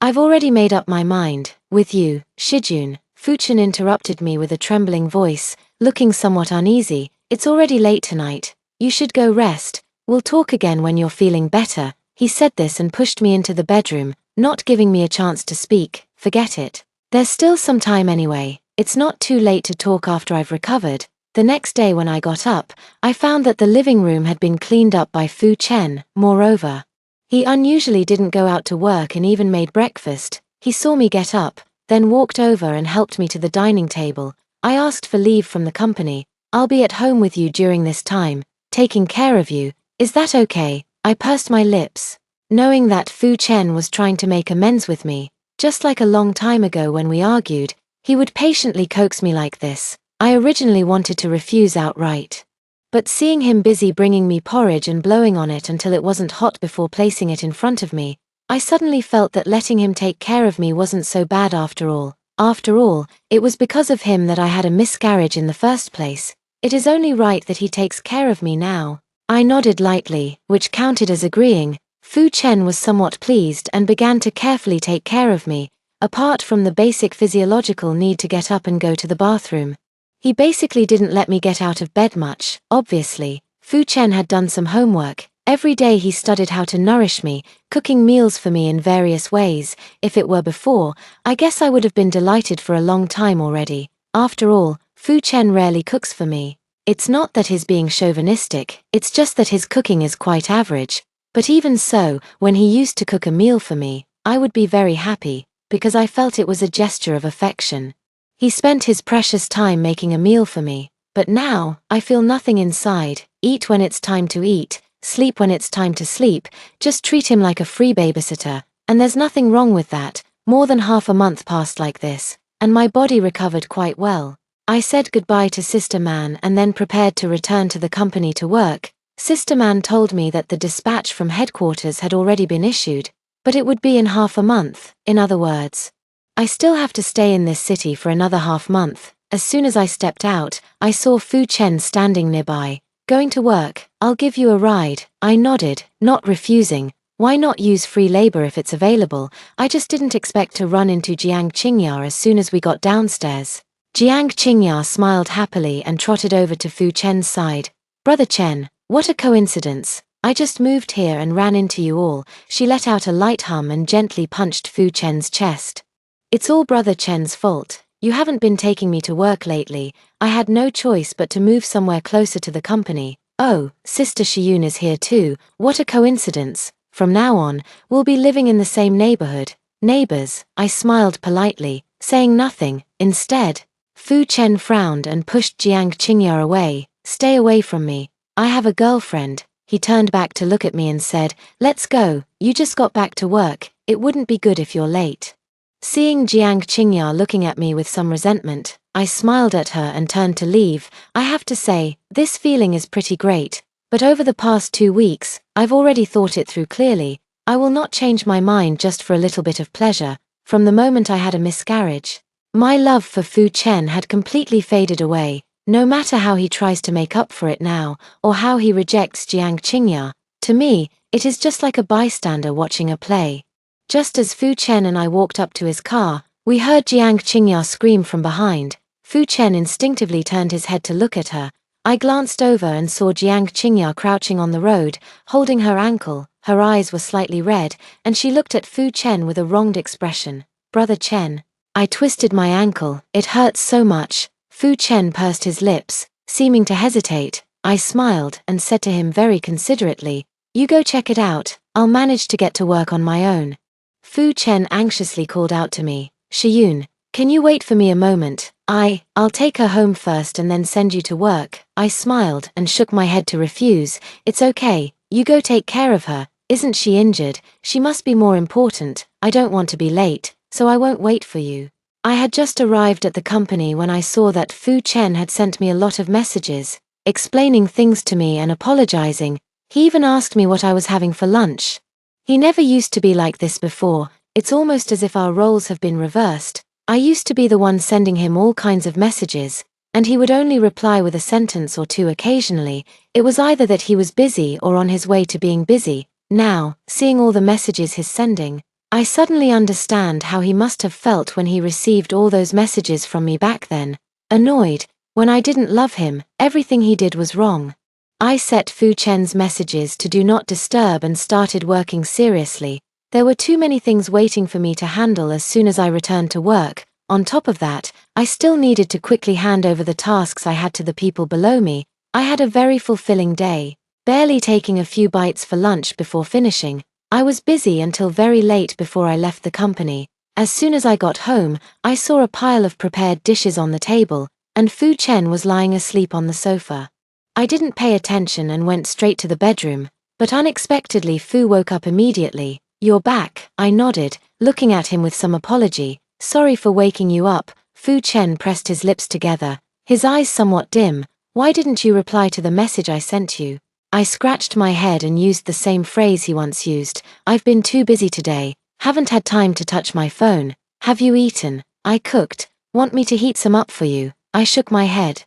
A: I've already made up my mind, with you, Shijun." Fu Chen interrupted me with a trembling voice, looking somewhat uneasy. "It's already late tonight. You should go rest. We'll talk again when you're feeling better." He said this and pushed me into the bedroom, not giving me a chance to speak. "Forget it. There's still some time anyway. It's not too late to talk after I've recovered." The next day when I got up, I found that the living room had been cleaned up by Fu Chen. Moreover, he unusually didn't go out to work and even made breakfast. He saw me get up, then walked over and helped me to the dining table. I asked for leave from the company. "I'll be at home with you during this time, taking care of you. Is that okay?" I pursed my lips, knowing that Fu Chen was trying to make amends with me. Just like a long time ago when we argued, he would patiently coax me like this. I originally wanted to refuse outright, but seeing him busy bringing me porridge and blowing on it until it wasn't hot before placing it in front of me, I suddenly felt that letting him take care of me wasn't so bad after all. After all, it was because of him that I had a miscarriage in the first place. It is only right that he takes care of me now. I nodded lightly, which counted as agreeing. Fu Chen was somewhat pleased and began to carefully take care of me, apart from the basic physiological need to get up and go to the bathroom. He basically didn't let me get out of bed much. Obviously, Fu Chen had done some homework. Every day he studied how to nourish me, cooking meals for me in various ways. If it were before, I guess I would have been delighted for a long time already. After all, Fu Chen rarely cooks for me. It's not that he's being chauvinistic, it's just that his cooking is quite average. But even so, when he used to cook a meal for me, I would be very happy, because I felt it was a gesture of affection. He spent his precious time making a meal for me, but now, I feel nothing inside. Eat when it's time to eat, sleep when it's time to sleep, just treat him like a free babysitter, and there's nothing wrong with that. More than half a month passed like this, and my body recovered quite well. I said goodbye to Sister Man and then prepared to return to the company to work. Sister Man told me that the dispatch from headquarters had already been issued, but it would be in half a month. In other words, I still have to stay in this city for another half month. As soon as I stepped out, I saw Fu Chen standing nearby. "Going to work? I'll give you a ride." I nodded, not refusing. Why not use free labor if it's available? I just didn't expect to run into Jiang Qingya as soon as we got downstairs. Jiang Qingya smiled happily and trotted over to Fu Chen's side. Brother Chen, what a coincidence. I just moved here and ran into you all. She let out a light hum and gently punched Fu Chen's chest. It's all Brother Chen's fault. You haven't been taking me to work lately. I had no choice but to move somewhere closer to the company. Oh, Sister Shiyun is here too. What a coincidence. From now on, we'll be living in the same neighborhood. Neighbors, I smiled politely, saying nothing. Instead, Fu Chen frowned and pushed Jiang Qingya away. Stay away from me. I have a girlfriend. He turned back to look at me and said, let's go. You just got back to work. It wouldn't be good if you're late. Seeing Jiang Qingya looking at me with some resentment, I smiled at her and turned to leave. I have to say, this feeling is pretty great. But over the past 2 weeks, I've already thought it through clearly. I will not change my mind just for a little bit of pleasure. From the moment I had a miscarriage, my love for Fu Chen had completely faded away. No matter how he tries to make up for it now, or how he rejects Jiang Qingya, to me, it is just like a bystander watching a play. Just as Fu Chen and I walked up to his car, we heard Jiang Qingya scream from behind. Fu Chen instinctively turned his head to look at her. I glanced over and saw Jiang Qingya crouching on the road, holding her ankle. Her eyes were slightly red, and she looked at Fu Chen with a wronged expression. Brother Chen. I twisted my ankle. It hurts so much. Fu Chen pursed his lips, seeming to hesitate. I smiled and said to him very considerately, you go check it out. I'll manage to get to work on my own. Fu Chen anxiously called out to me, Shiyun, can you wait for me a moment? I'll take her home first and then send you to work. I smiled and shook my head to refuse. It's okay, you go take care of her. Isn't she injured? She must be more important. I don't want to be late, so I won't wait for you. I had just arrived at the company when I saw that Fu Chen had sent me a lot of messages, explaining things to me and apologizing. He even asked me what I was having for lunch. He never used to be like this before. It's almost as if our roles have been reversed. I used to be the one sending him all kinds of messages, and he would only reply with a sentence or two occasionally. It was either that he was busy or on his way to being busy. Now, seeing all the messages he's sending, I suddenly understand how he must have felt when he received all those messages from me back then. Annoyed, when I didn't love him, everything he did was wrong. I set Fu Chen's messages to do not disturb and started working seriously. There were too many things waiting for me to handle as soon as I returned to work. On top of that, I still needed to quickly hand over the tasks I had to the people below me. I had a very fulfilling day, barely taking a few bites for lunch before finishing. I was busy until very late before I left the company. As soon as I got home, I saw a pile of prepared dishes on the table, and Fu Chen was lying asleep on the sofa. I didn't pay attention and went straight to the bedroom, but unexpectedly Fu woke up immediately. You're back, I nodded, looking at him with some apology. Sorry for waking you up. Fu Chen pressed his lips together, his eyes somewhat dim. Why didn't you reply to the message I sent you? I scratched my head and used the same phrase he once used. I've been too busy today, haven't had time to touch my phone. Have you eaten? I cooked. Want me to heat some up for you? I shook my head.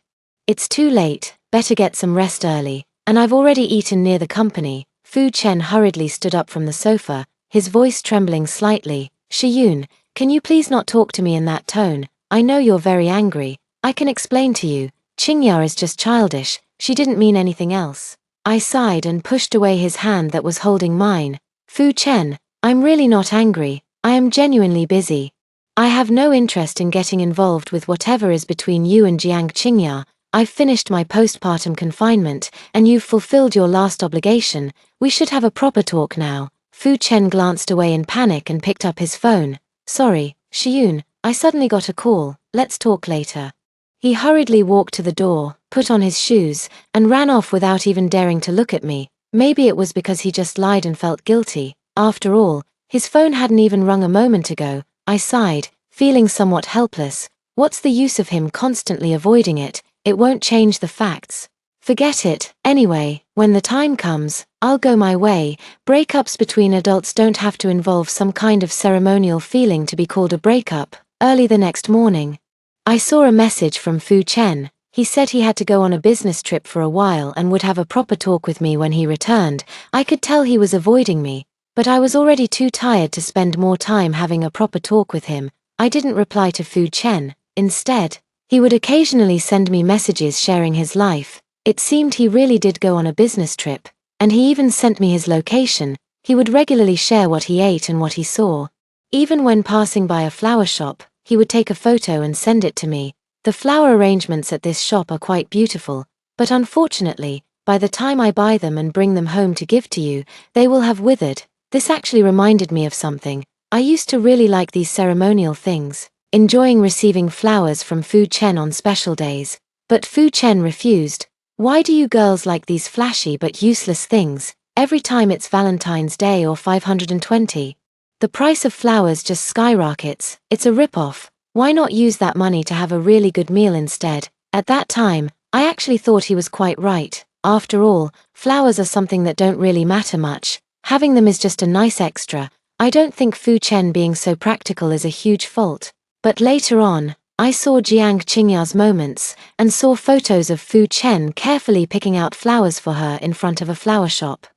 A: It's too late, better get some rest early, and I've already eaten near the company. Fu Chen hurriedly stood up from the sofa, his voice trembling slightly. Shiyun, can you please not talk to me in that tone? I know you're very angry. I can explain to you. Qingya is just childish. She didn't mean anything else. I sighed and pushed away his hand that was holding mine. Fu Chen, I'm really not angry. I am genuinely busy. I have no interest in getting involved with whatever is between you and Jiang Qingya. I've finished my postpartum confinement, and you've fulfilled your last obligation. We should have a proper talk now. Fu Chen glanced away in panic and picked up his phone. Sorry, Shiyun, I suddenly got a call. Let's talk later. He hurriedly walked to the door, put on his shoes, and ran off without even daring to look at me. Maybe it was because he just lied and felt guilty. After all, his phone hadn't even rung a moment ago. I sighed, feeling somewhat helpless. What's the use of him constantly avoiding it? It won't change the facts. Forget it. Anyway, when the time comes, I'll go my way. Breakups between adults don't have to involve some kind of ceremonial feeling to be called a breakup. Early the next morning, I saw a message from Fu Chen. He said he had to go on a business trip for a while and would have a proper talk with me when he returned. I could tell he was avoiding me, but I was already too tired to spend more time having a proper talk with him. I didn't reply to Fu Chen. Instead, He would occasionally send me messages sharing his life. It seemed he really did go on a business trip, and he even sent me his location. He would regularly share what he ate and what he saw. Even when passing by a flower shop, he would take a photo and send it to me. The flower arrangements at this shop are quite beautiful, but unfortunately, by the time I buy them and bring them home to give to you, they will have withered. This actually reminded me of something. I used to really like these ceremonial things, enjoying receiving flowers from Fu Chen on special days. But Fu Chen refused. Why do you girls like these flashy but useless things, every time it's Valentine's Day or 520? The price of flowers just skyrockets. It's a rip-off. Why not use that money to have a really good meal instead? At that time, I actually thought he was quite right. After all, flowers are something that don't really matter much. Having them is just a nice extra. I don't think Fu Chen being so practical is a huge fault. But later on, I saw Jiang Qingya's moments, and saw photos of Fu Chen carefully picking out flowers for her in front of a flower shop.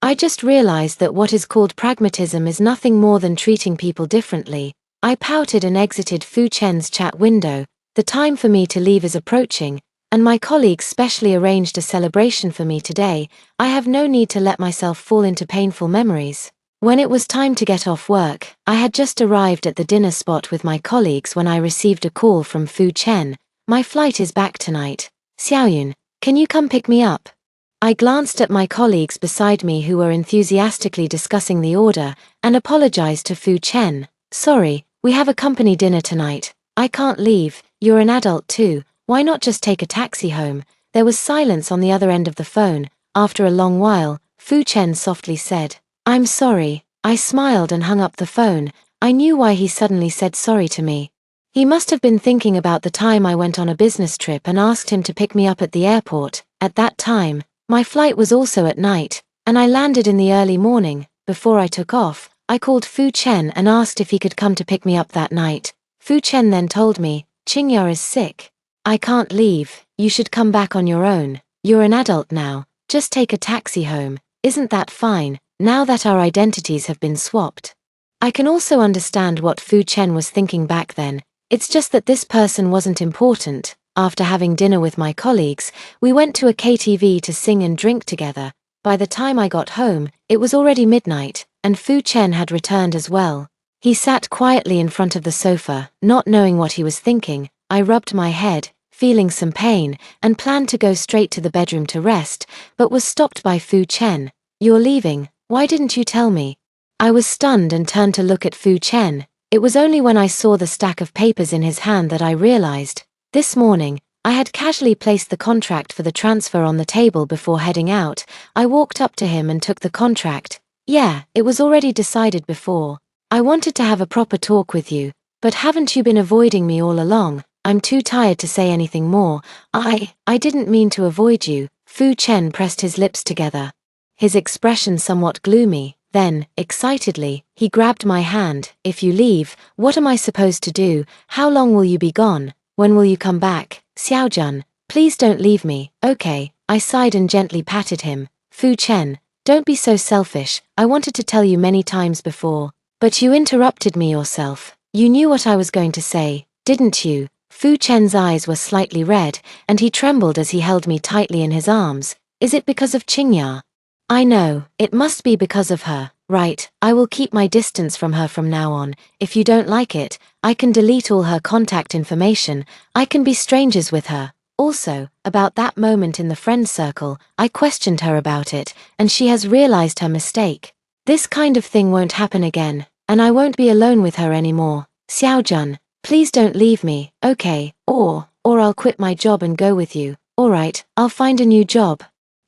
A: I just realized that what is called pragmatism is nothing more than treating people differently. I pouted and exited Fu Chen's chat window. The time for me to leave is approaching, and my colleagues specially arranged a celebration for me today. I have no need to let myself fall into painful memories. When it was time to get off work, I had just arrived at the dinner spot with my colleagues when I received a call from Fu Chen. My flight is back tonight. Xiaoyun, can you come pick me up? I glanced at my colleagues beside me who were enthusiastically discussing the order, and apologized to Fu Chen. Sorry, we have a company dinner tonight. I can't leave. You're an adult too. Why not just take a taxi home? There was silence on the other end of the phone. After a long while, Fu Chen softly said, I'm sorry. I smiled and hung up the phone. I knew why he suddenly said sorry to me. He must have been thinking about the time I went on a business trip and asked him to pick me up at the airport. At that time, my flight was also at night, and I landed in the early morning. Before I took off, I called Fu Chen and asked if he could come to pick me up that night. Fu Chen then told me, Qingya is sick. I can't leave. You should come back on your own. You're an adult now. Just take a taxi home. Isn't that fine, now that our identities have been swapped? I can also understand what Fu Chen was thinking back then. It's just that this person wasn't important. After having dinner with my colleagues, we went to a KTV to sing and drink together. By the time I got home, it was already midnight, and Fu Chen had returned as well. He sat quietly in front of the sofa, not knowing what he was thinking. I rubbed my head, feeling some pain, and planned to go straight to the bedroom to rest, but was stopped by Fu Chen. You're leaving, why didn't you tell me? I was stunned and turned to look at Fu Chen. It was only when I saw the stack of papers in his hand that I realized. This morning, I had casually placed the contract for the transfer on the table before heading out. I walked up to him and took the contract. Yeah, it was already decided before. I wanted to have a proper talk with you, but haven't you been avoiding me all along? I'm too tired to say anything more. I didn't mean to avoid you. Fu Chen pressed his lips together. His expression somewhat gloomy. Then, excitedly, he grabbed my hand. If you leave, what am I supposed to do? How long will you be gone? When will you come back? Xiaojun, please don't leave me. Okay, I sighed and gently patted him. Fu Chen, don't be so selfish. I wanted to tell you many times before. But you interrupted me yourself. You knew what I was going to say, didn't you? Fu Chen's eyes were slightly red, and he trembled as he held me tightly in his arms. Is it because of Qingya? I know, it must be because of her. Right, I will keep my distance from her from now on. If you don't like it, I can delete all her contact information. I can be strangers with her. Also, about that moment in the friend circle, I questioned her about it, and she has realized her mistake. This kind of thing won't happen again, and I won't be alone with her anymore. Xiaojun, please don't leave me, okay? Or I'll quit my job and go with you. Alright, I'll find a new job.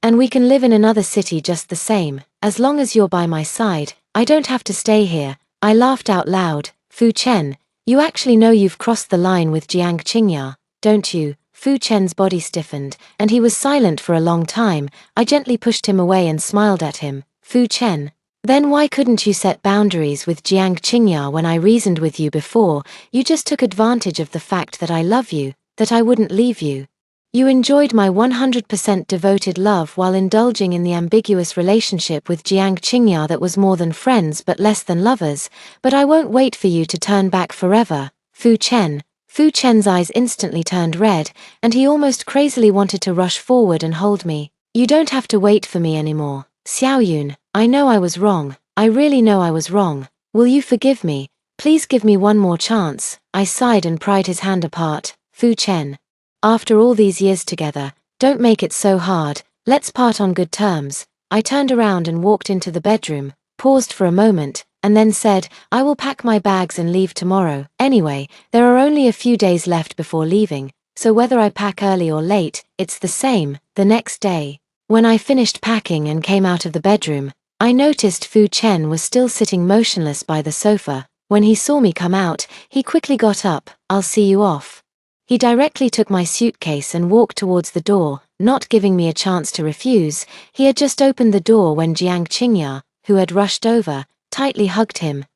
A: And we can live in another city just the same. As long as you're by my side, I don't have to stay here. I laughed out loud. Fu Chen, you actually know you've crossed the line with Jiang Qingya, don't you? Fu Chen's body stiffened, and he was silent for a long time. I gently pushed him away and smiled at him. Fu Chen, then why couldn't you set boundaries with Jiang Qingya when I reasoned with you before? You just took advantage of the fact that I love you, that I wouldn't leave you. You enjoyed my 100% devoted love while indulging in the ambiguous relationship with Jiang Qingya that was more than friends but less than lovers, but I won't wait for you to turn back forever. Fu Chen, Fu Chen's eyes instantly turned red, and he almost crazily wanted to rush forward and hold me. You don't have to wait for me anymore, Xiaoyun. I know I was wrong. I really know I was wrong. Will you forgive me? Please give me one more chance. I sighed and pried his hand apart. Fu Chen. After all these years together, don't make it so hard. Let's part on good terms. I turned around and walked into the bedroom, paused for a moment, and then said, I will pack my bags and leave tomorrow. Anyway, there are only a few days left before leaving, so whether I pack early or late, it's the same. The next day, when I finished packing and came out of the bedroom, I noticed Fu Chen was still sitting motionless by the sofa. When he saw me come out, he quickly got up. I'll see you off. He directly took my suitcase and walked towards the door, not giving me a chance to refuse. He had just opened the door when Jiang Qingya, who had rushed over, tightly hugged him.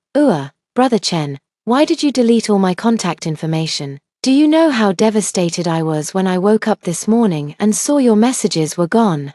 A: Brother Chen, why did you delete all my contact information? Do you know how devastated I was when I woke up this morning and saw your messages were gone?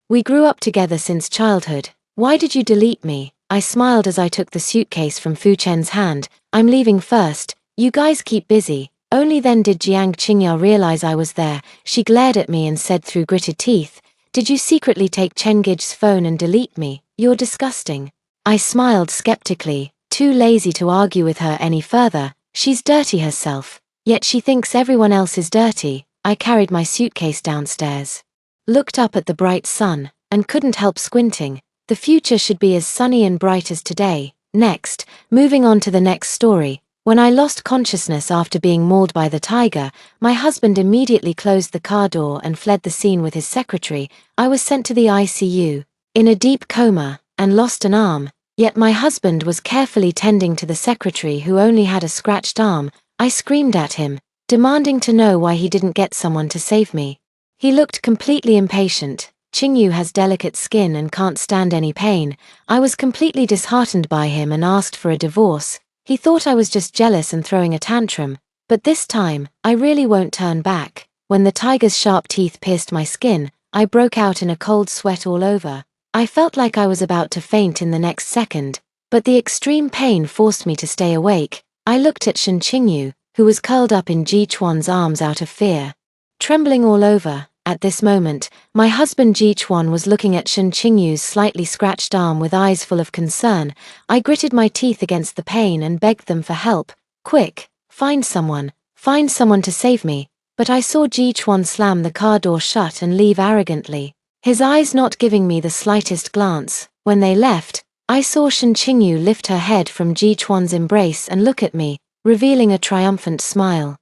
A: We grew up together since childhood. Why did you delete me? I smiled as I took the suitcase from Fu Chen's hand. I'm leaving first. You guys keep busy. Only then did Jiang Qingya realize I was there. She glared at me and said through gritted teeth, did you secretly take Chen Gij's phone and delete me? You're disgusting. I smiled skeptically, too lazy to argue with her any further. She's dirty herself, yet she thinks everyone else is dirty. I carried my suitcase downstairs, looked up at the bright sun, and couldn't help squinting. The future should be as sunny and bright as today. Next, moving on to the next story. When I lost consciousness after being mauled by the tiger, my husband immediately closed the car door and fled the scene with his secretary. I was sent to the ICU, in a deep coma, and lost an arm. Yet my husband was carefully tending to the secretary who only had a scratched arm. I screamed at him, demanding to know why he didn't get someone to save me. He looked completely impatient. Qingyu has delicate skin and can't stand any pain. I was completely disheartened by him and asked for a divorce. He thought I was just jealous and throwing a tantrum, but this time, I really won't turn back. When the tiger's sharp teeth pierced my skin, I broke out in a cold sweat all over. I felt like I was about to faint in the next second, but the extreme pain forced me to stay awake. I looked at Shen Qingyu, who was curled up in Ji Chuan's arms out of fear, trembling all over. At this moment, my husband Ji Chuan was looking at Shen Qingyu's slightly scratched arm with eyes full of concern. I gritted my teeth against the pain and begged them for help. Quick, find someone to save me. But I saw Ji Chuan slam the car door shut and leave arrogantly, his eyes not giving me the slightest glance. When they left, I saw Shen Qingyu lift her head from Ji Chuan's embrace and look at me, revealing a triumphant smile.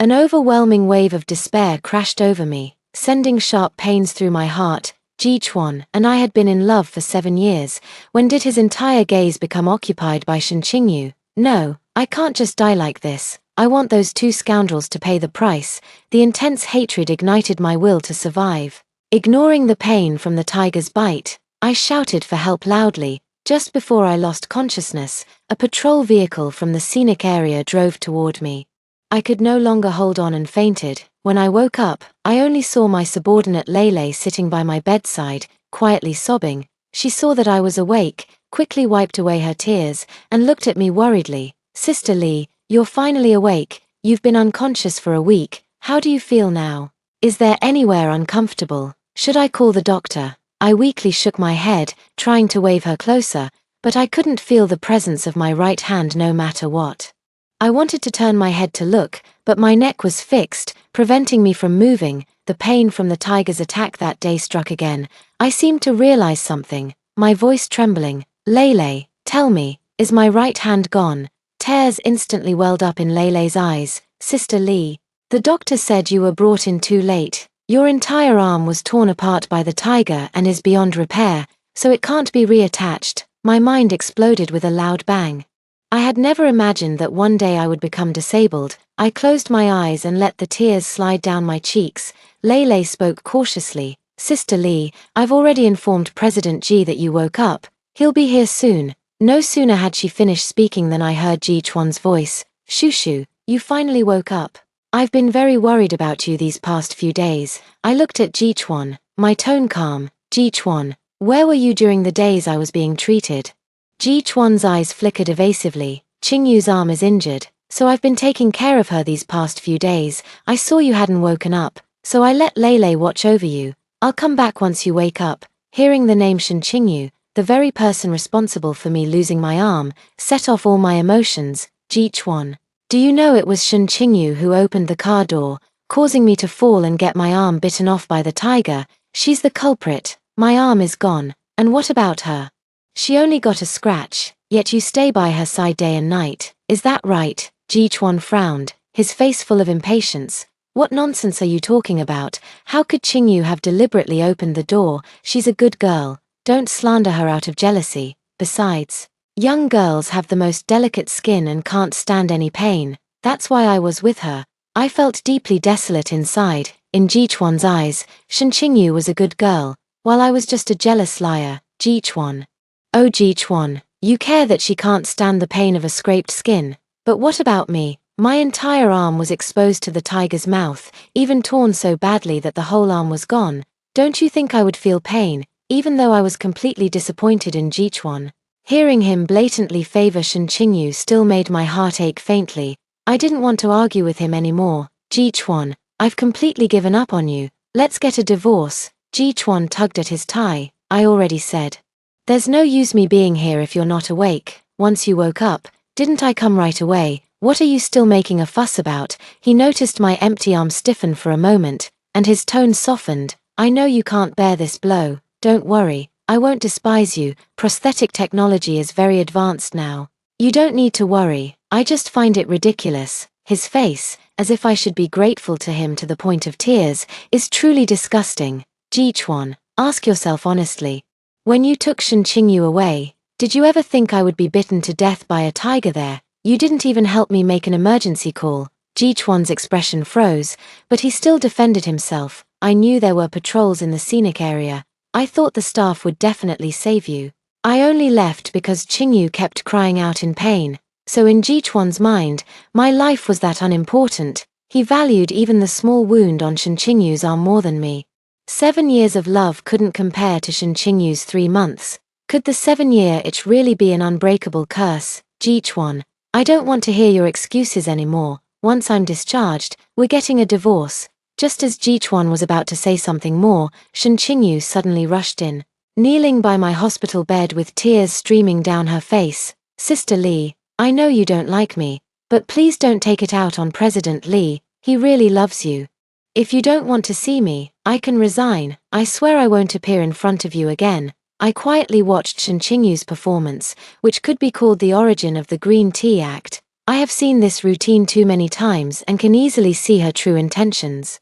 A: An overwhelming wave of despair crashed over me, sending sharp pains through my heart. Ji Chuan and I had been in love for 7 years. When did his entire gaze become occupied by Shen Qingyu? No, I can't just die like this. I want those two scoundrels to pay the price. The intense hatred ignited my will to survive. Ignoring the pain from the tiger's bite, I shouted for help loudly. Just before I lost consciousness, a patrol vehicle from the scenic area drove toward me. I could no longer hold on and fainted. When I woke up, I only saw my subordinate Lei sitting by my bedside, quietly sobbing. She saw that I was awake, quickly wiped away her tears, and looked at me worriedly. Sister Li, you're finally awake. You've been unconscious for a week. How do you feel now? Is there anywhere uncomfortable? Should I call the doctor? I weakly shook my head, trying to wave her closer, but I couldn't feel the presence of my right hand no matter what. I wanted to turn my head to look, but my neck was fixed, preventing me from moving. The pain from the tiger's attack that day struck again. I seemed to realize something, my voice trembling. Lei, tell me, is my right hand gone? Tears instantly welled up in Lei's eyes. Sister Li, the doctor said you were brought in too late. Your entire arm was torn apart by the tiger and is beyond repair, so it can't be reattached. My mind exploded with a loud bang. I had never imagined that one day I would become disabled. I closed my eyes and let the tears slide down my cheeks. Lei spoke cautiously. Sister Li, I've already informed President Ji that you woke up. He'll be here soon. No sooner had she finished speaking than I heard Ji Chuan's voice. Shushu, you finally woke up. I've been very worried about you these past few days. I looked at Ji Chuan, my tone calm. Ji Chuan, where were you during the days I was being treated? Ji Chuan's eyes flickered evasively. Qingyu's arm is injured, So I've been taking care of her these past few days. I saw you hadn't woken up, so I let Lele watch over you. I'll come back once you wake up." Hearing the name Shen Qingyu, the very person responsible for me losing my arm, set off all my emotions. Jichuan. Do you know it was Shen Qingyu who opened the car door, causing me to fall and get my arm bitten off by the tiger? She's the culprit. My arm is gone. And what about her? She only got a scratch, yet you stay by her side day and night. Is that right? Jichuan frowned, his face full of impatience. What nonsense are you talking about? How could Qingyu have deliberately opened the door? She's a good girl. Don't slander her out of jealousy. Besides, young girls have the most delicate skin and can't stand any pain. That's why I was with her. I felt deeply desolate inside. In Jichuan's eyes, Shen Qingyu was a good girl, while I was just a jealous liar. Jichuan. Oh Jichuan, you care that she can't stand the pain of a scraped skin. But what about me? My entire arm was exposed to the tiger's mouth, even torn so badly that the whole arm was gone. Don't you think I would feel pain, even though I was completely disappointed in Jichuan? Hearing him blatantly favor Shen Qingyu still made my heart ache faintly. I didn't want to argue with him anymore. Jichuan, I've completely given up on you. Let's get a divorce. Jichuan tugged at his tie. I already said. There's no use me being here if you're not awake. Once you woke up, didn't I come right away? What are you still making a fuss about? He noticed my empty arm stiffen for a moment, and his tone softened. I know you can't bear this blow. Don't worry, I won't despise you. Prosthetic technology is very advanced now. You don't need to worry, I just find it ridiculous. His face, as if I should be grateful to him to the point of tears, is truly disgusting. Jichuan, ask yourself honestly. When you took Shen Qingyu away, did you ever think I would be bitten to death by a tiger there? You didn't even help me make an emergency call. Jichuan's expression froze, but he still defended himself. I knew there were patrols in the scenic area. I thought the staff would definitely save you. I only left because Qingyu kept crying out in pain. So in Jichuan's mind, my life was that unimportant. He valued even the small wound on Shen Qingyu's arm more than me. 7 years of love couldn't compare to Shen Qingyu's 3 months. Could the 7-year itch really be an unbreakable curse? Jichuan, I don't want to hear your excuses anymore. Once I'm discharged, we're getting a divorce. Just as Jichuan was about to say something more, Shen Qingyu suddenly rushed in. Kneeling by my hospital bed with tears streaming down her face. Sister Li, I know you don't like me, but please don't take it out on President Li. He really loves you. If you don't want to see me, I can resign. I swear I won't appear in front of you again. I quietly watched Shen Qingyu's performance, which could be called the origin of the Green Tea Act. I have seen this routine too many times and can easily see her true intentions.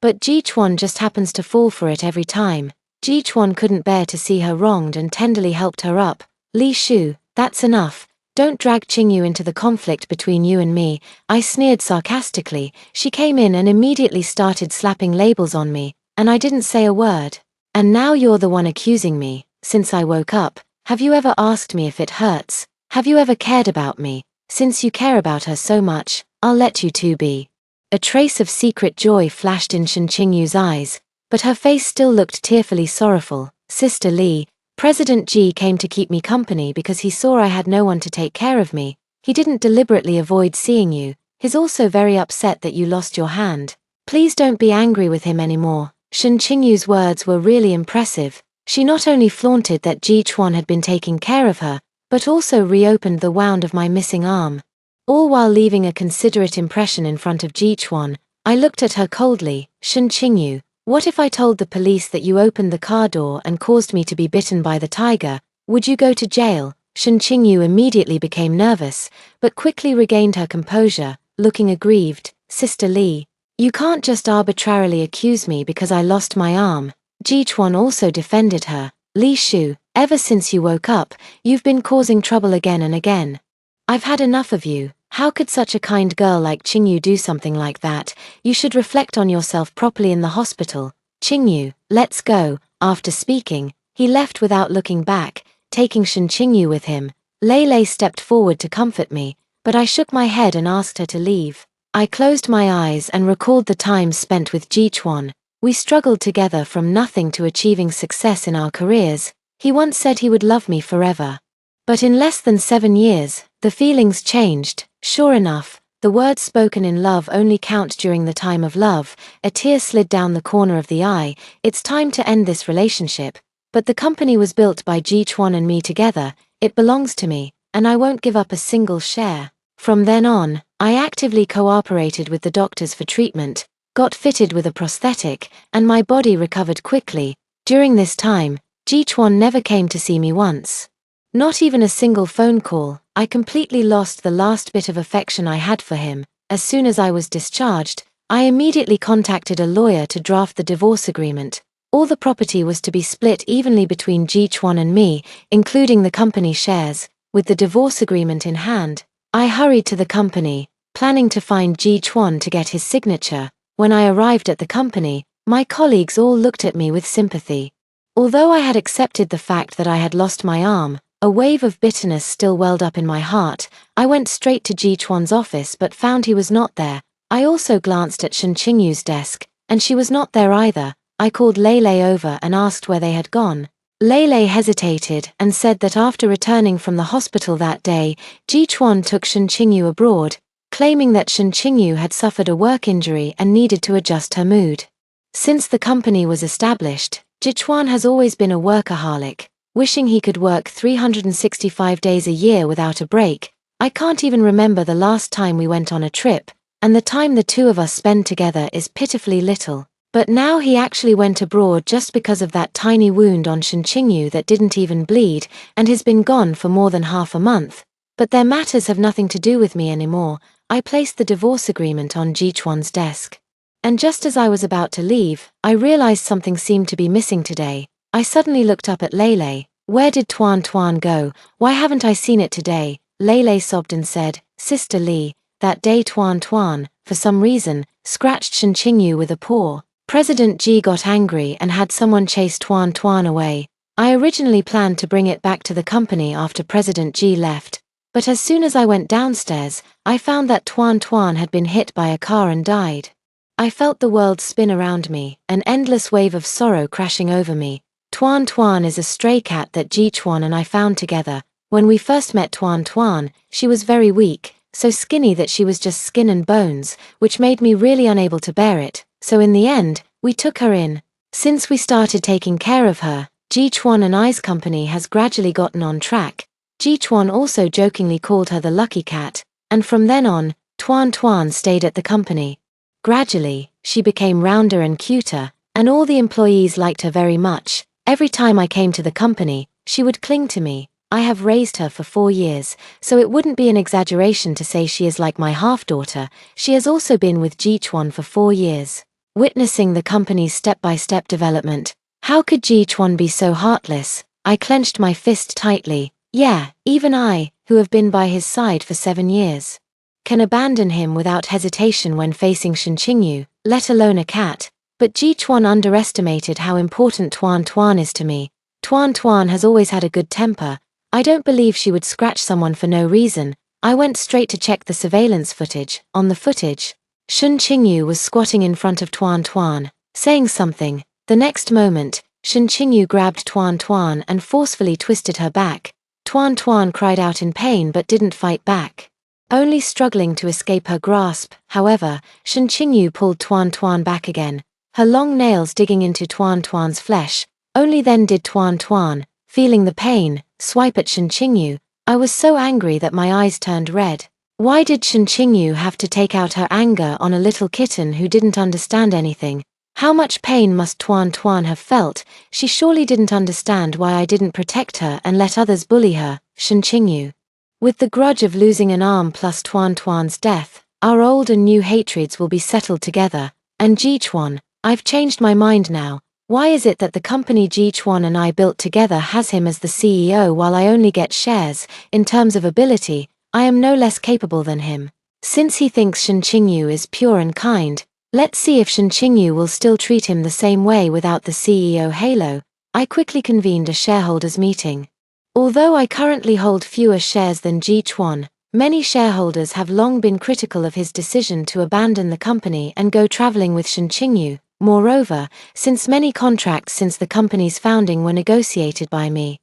A: But Jichuan just happens to fall for it every time. Jichuan couldn't bear to see her wronged and tenderly helped her up. Li Shu, that's enough. Don't drag Qingyu into the conflict between you and me. I sneered sarcastically. She came in and immediately started slapping labels on me, and I didn't say a word. And now you're the one accusing me. Since I woke up, have you ever asked me if it hurts? Have you ever cared about me? Since you care about her so much, I'll let you two be. A trace of secret joy flashed in Shen Qingyu's eyes, but her face still looked tearfully sorrowful. Sister Li, President Ji came to keep me company because he saw I had no one to take care of me. He didn't deliberately avoid seeing you. He's also very upset that you lost your hand. Please don't be angry with him anymore. Shen Qingyu's words were really impressive. She not only flaunted that Jichuan had been taking care of her, but also reopened the wound of my missing arm. All while leaving a considerate impression in front of Jichuan, I looked at her coldly. Shen Qingyu, what if I told the police that you opened the car door and caused me to be bitten by the tiger? Would you go to jail? Shen Qingyu immediately became nervous, but quickly regained her composure, looking aggrieved. Sister Li, you can't just arbitrarily accuse me because I lost my arm. Jichuan also defended her. Li Shu, ever since you woke up, you've been causing trouble again and again. I've had enough of you. How could such a kind girl like Qingyu do something like that? You should reflect on yourself properly in the hospital. Qingyu, let's go. After speaking, he left without looking back, taking Shen Qingyu with him. Lele stepped forward to comfort me, but I shook my head and asked her to leave. I closed my eyes and recalled the time spent with Jichuan. We struggled together from nothing to achieving success in our careers. He once said he would love me forever. But in less than 7 years, the feelings changed. Sure enough, The words spoken in love only count during the time of love. A tear slid down the corner of the eye. It's time to end this relationship. But the company was built by Ji-Chuan and me together. It belongs to me, and I won't give up a single share. From then on, I actively cooperated with the doctors for treatment, got fitted with a prosthetic, and my body recovered quickly. During this time, Ji-Chuan never came to see me once. Not even a single phone call. I completely lost the last bit of affection I had for him. As soon as I was discharged, I immediately contacted a lawyer to draft the divorce agreement. All the property was to be split evenly between Ji-Chuan and me, including the company shares. With the divorce agreement in hand, I hurried to the company, planning to find Ji-Chuan to get his signature. When I arrived at the company, my colleagues all looked at me with sympathy. Although I had accepted the fact that I had lost my arm, a wave of bitterness still welled up in my heart. I went straight to Ji-Chuan's office but found he was not there. I also glanced at Shen Qingyu's desk, and she was not there either. I called Lei Lei over and asked where they had gone. Lei Lei hesitated and said that after returning from the hospital that day, Ji-Chuan took Shen Qingyu abroad, claiming that Shen Qingyu had suffered a work injury and needed to adjust her mood. Since the company was established, Ji-Chuan has always been a workaholic, wishing he could work 365 days a year without a break. I can't even remember the last time we went on a trip, and the time the two of us spend together is pitifully little. But now he actually went abroad just because of that tiny wound on Shen Qingyu that didn't even bleed, and has been gone for more than half a month. But their matters have nothing to do with me anymore. I placed the divorce agreement on Ji-Chuan's desk. And just as I was about to leave, I realized something seemed to be missing today. I suddenly looked up at Lei Lei. Where did Tuan Tuan go? Why haven't I seen it today? Lei Lei sobbed and said, Sister Li, that day Tuan Tuan, for some reason, scratched Shen Qingyu with a paw. President Ji got angry and had someone chase Tuan Tuan away. I originally planned to bring it back to the company after President Ji left, but as soon as I went downstairs, I found that Tuan Tuan had been hit by a car and died. I felt the world spin around me, an endless wave of sorrow crashing over me. Tuan Tuan is a stray cat that Ji-Chuan and I found together. When we first met Tuan Tuan, she was very weak, so skinny that she was just skin and bones, which made me really unable to bear it. So in the end, we took her in. Since we started taking care of her, Ji-Chuan and I's company has gradually gotten on track. Ji-Chuan also jokingly called her the lucky cat, and from then on, Tuan Tuan stayed at the company. Gradually, she became rounder and cuter, and all the employees liked her very much. Every time I came to the company, she would cling to me. I have raised her for 4 years, so it wouldn't be an exaggeration to say she is like my half-daughter. She has also been with Ji-Chuan for 4 years. Witnessing the company's step-by-step development, how could Ji-Chuan be so heartless? I clenched my fist tightly. Yeah, even I, who have been by his side for 7 years, can abandon him without hesitation when facing Shen Qingyu, let alone a cat. But Ji-Chuan underestimated how important Tuan Tuan is to me. Tuan Tuan has always had a good temper. I don't believe she would scratch someone for no reason. I went straight to check the surveillance footage. On the footage, Shen Qingyu was squatting in front of Tuan Tuan, saying something. The next moment, Shen Qingyu grabbed Tuan Tuan and forcefully twisted her back. Tuan Tuan cried out in pain but didn't fight back, only struggling to escape her grasp. However, Shen Qingyu pulled Tuan Tuan back again, her long nails digging into Tuan Tuan's flesh. Only then did Tuan Tuan, feeling the pain, swipe at Shen Qingyu. I was so angry that my eyes turned red. Why did Shen Qingyu have to take out her anger on a little kitten who didn't understand anything? How much pain must Tuan Tuan have felt? She surely didn't understand why I didn't protect her and let others bully her. Shen Qingyu, with the grudge of losing an arm plus Tuan Tuan's death, our old and new hatreds will be settled together. And Ji-Chuan, I've changed my mind now. Why is it that the company Ji-Chuan and I built together has him as the CEO while I only get shares? In terms of ability, I am no less capable than him. Since he thinks Shen Qingyu is pure and kind, let's see if Shen Qingyu will still treat him the same way without the CEO halo. I quickly convened a shareholders meeting. Although I currently hold fewer shares than Ji-Chuan, many shareholders have long been critical of his decision to abandon the company and go traveling with Shen Qingyu. Moreover, since many contracts since the company's founding were negotiated by me,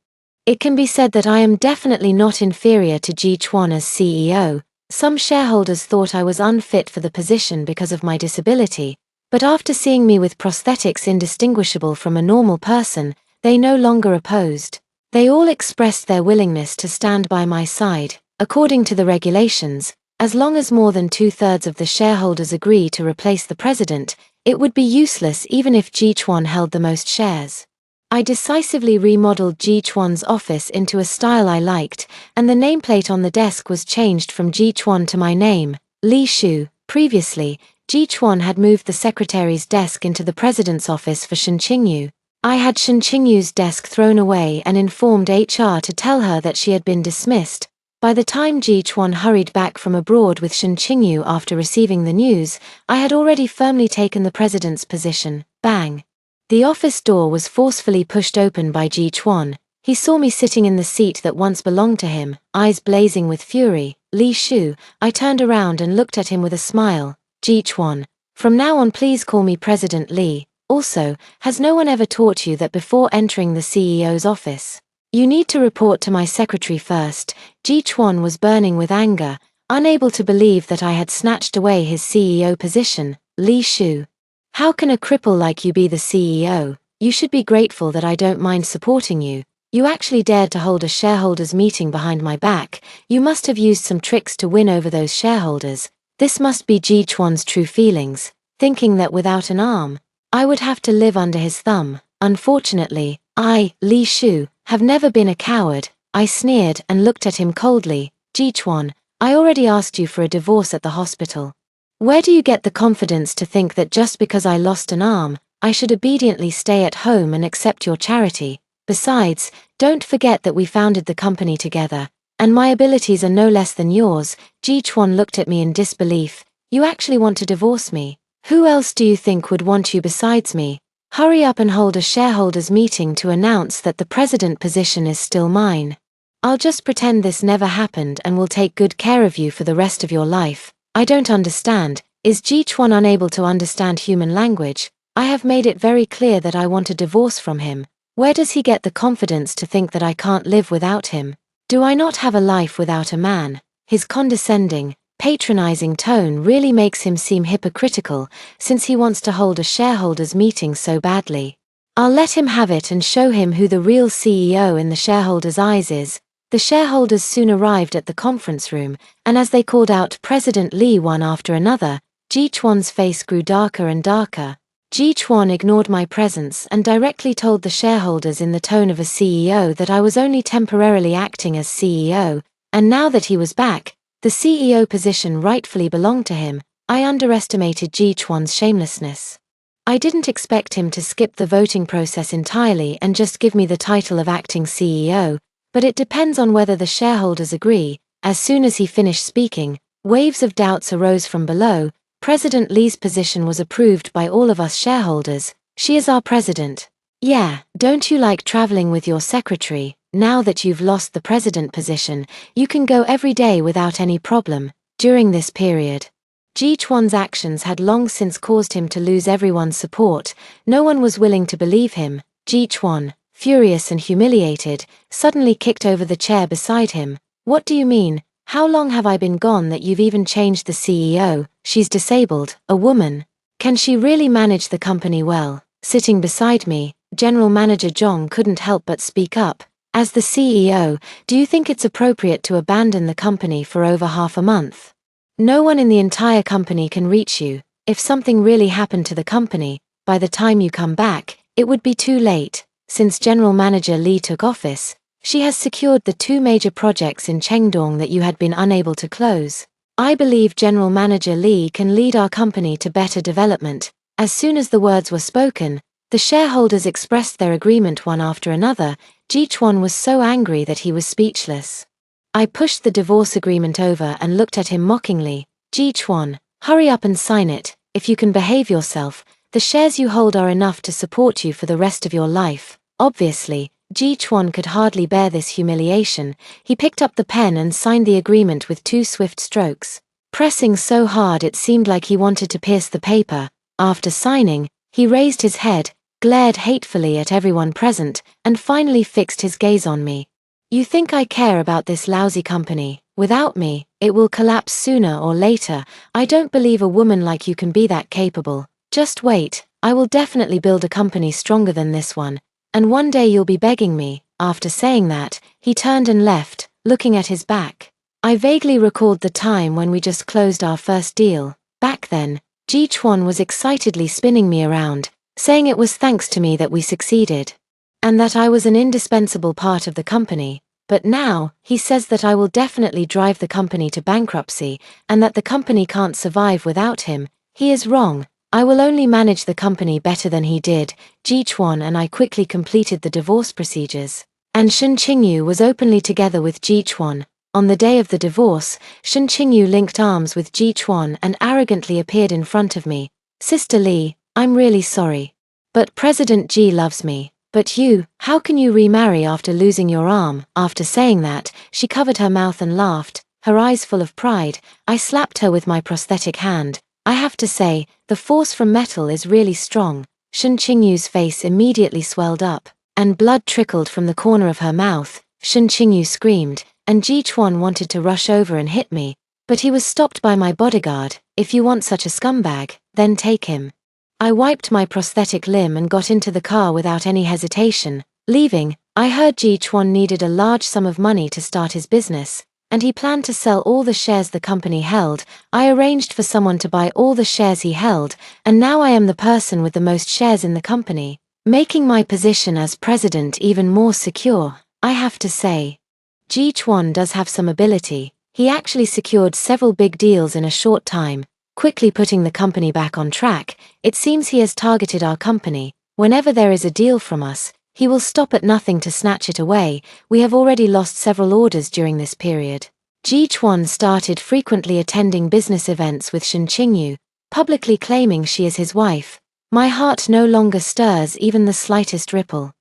A: it can be said that I am definitely not inferior to Ji-Chuan as CEO. Some shareholders thought I was unfit for the position because of my disability, but after seeing me with prosthetics indistinguishable from a normal person, they no longer opposed. They all expressed their willingness to stand by my side. According to the regulations, as long as more than 2/3 of the shareholders agree to replace the president, it would be useless even if Ji Chuan held the most shares. I decisively remodeled Ji Chuan's office into a style I liked, and the nameplate on the desk was changed from Ji Chuan to my name, Li Shu. Previously, Ji Chuan had moved the secretary's desk into the president's office for Shen Qingyu. I had Shen Qingyu's desk thrown away and informed HR to tell her that she had been dismissed. By the time Ji Chuan hurried back from abroad with Shen Qingyu after receiving the news, I had already firmly taken the president's position. Bang! The office door was forcefully pushed open by Ji Chuan. He saw me sitting in the seat that once belonged to him, eyes blazing with fury. Li Shu, I turned around and looked at him with a smile. Ji Chuan, from now on please call me President Li. Also, has no one ever taught you that before entering the CEO's office, you need to report to my secretary first? Ji Chuan was burning with anger, unable to believe that I had snatched away his CEO position. Li Shu, how can a cripple like you be the CEO? You should be grateful that I don't mind supporting you. You actually dared to hold a shareholders meeting behind my back. You must have used some tricks to win over those shareholders. This must be Ji Chuan's true feelings, thinking that without an arm, I would have to live under his thumb. Unfortunately, I, Li Shu, have never been a coward. I sneered and looked at him coldly. Ji Chuan, I already asked you for a divorce at the hospital. Where do you get the confidence to think that just because I lost an arm, I should obediently stay at home and accept your charity? Besides, don't forget that we founded the company together, and my abilities are no less than yours. Ji Chuan looked at me in disbelief. You actually want to divorce me? Who else do you think would want you besides me? Hurry up and hold a shareholders meeting to announce that the president position is still mine. I'll just pretend this never happened and will take good care of you for the rest of your life. I don't understand. Is Ji Chuan unable to understand human language? I have made it very clear that I want a divorce from him. Where does he get the confidence to think that I can't live without him? Do I not have a life without a man? His condescending, patronizing tone really makes him seem hypocritical, since he wants to hold a shareholders meeting so badly. I'll let him have it and show him who the real CEO in the shareholders' eyes is. The shareholders soon arrived at the conference room, and as they called out President Li one after another, Ji Chuan's face grew darker and darker. Ji Chuan ignored my presence and directly told the shareholders in the tone of a CEO that I was only temporarily acting as CEO, and now that he was back, the CEO position rightfully belonged to him. I underestimated Ji Chuan's shamelessness. I didn't expect him to skip the voting process entirely and just give me the title of acting CEO, but it depends on whether the shareholders agree. As soon as he finished speaking, waves of doubts arose from below. President Li's position was approved by all of us shareholders. She is our president. Yeah, don't you like traveling with your secretary? Now that you've lost the president position, you can go every day without any problem. During this period, Ji Chuan's actions had long since caused him to lose everyone's support. No one was willing to believe him. Ji Chuan, furious and humiliated, suddenly kicked over the chair beside him. What do you mean? How long have I been gone that you've even changed the CEO? She's disabled, a woman. Can she really manage the company well? Sitting beside me, General Manager Zhong couldn't help but speak up. As the CEO, do you think it's appropriate to abandon the company for over half a month? No one in the entire company can reach you. If something really happened to the company, by the time you come back, it would be too late. Since General Manager Li took office, she has secured the 2 major projects in Chengdong that you had been unable to close. I believe General Manager Li can lead our company to better development. As soon as the words were spoken, the shareholders expressed their agreement one after another. Ji Chuan was so angry that he was speechless. I pushed the divorce agreement over and looked at him mockingly. Ji Chuan, hurry up and sign it. If you can behave yourself, the shares you hold are enough to support you for the rest of your life. Obviously, Ji Chuan could hardly bear this humiliation. He picked up the pen and signed the agreement with 2 swift strokes, pressing so hard it seemed like he wanted to pierce the paper. After signing, he raised his head, glared hatefully at everyone present, and finally fixed his gaze on me. You think I care about this lousy company? Without me, it will collapse sooner or later. I don't believe a woman like you can be that capable. Just wait, I will definitely build a company stronger than this one, and one day you'll be begging me." After saying that, he turned and left, looking at his back. I vaguely recalled the time when we just closed our first deal. Back then, Ji Chuan was excitedly spinning me around, saying it was thanks to me that we succeeded, and that I was an indispensable part of the company. But now, he says that I will definitely drive the company to bankruptcy, and that the company can't survive without him. He is wrong. I will only manage the company better than he did. Ji Chuan and I quickly completed the divorce procedures, and Shen Qingyu was openly together with Ji Chuan. On the day of the divorce, Shen Qingyu linked arms with Ji Chuan and arrogantly appeared in front of me. "Sister Li, I'm really sorry. But President Ji loves me. But you, how can you remarry after losing your arm?" After saying that, she covered her mouth and laughed, her eyes full of pride. I slapped her with my prosthetic hand. I have to say, the force from metal is really strong. Shen Qingyu's face immediately swelled up, and blood trickled from the corner of her mouth. Shen Qingyu screamed, and Ji Chuan wanted to rush over and hit me, but he was stopped by my bodyguard. "If you want such a scumbag, then take him." I wiped my prosthetic limb and got into the car without any hesitation. Leaving, I heard Ji Chuan needed a large sum of money to start his business, and he planned to sell all the shares the company held. I arranged for someone to buy all the shares he held, and now I am the person with the most shares in the company, making my position as president even more secure. I have to say, Ji Chuan does have some ability. He actually secured several big deals in a short time, quickly putting the company back on track. It seems he has targeted our company. Whenever there is a deal from us, he will stop at nothing to snatch it away. We have already lost several orders during this period. Ji Chuan started frequently attending business events with Shen Qingyu, publicly claiming she is his wife. My heart no longer stirs even the slightest ripple.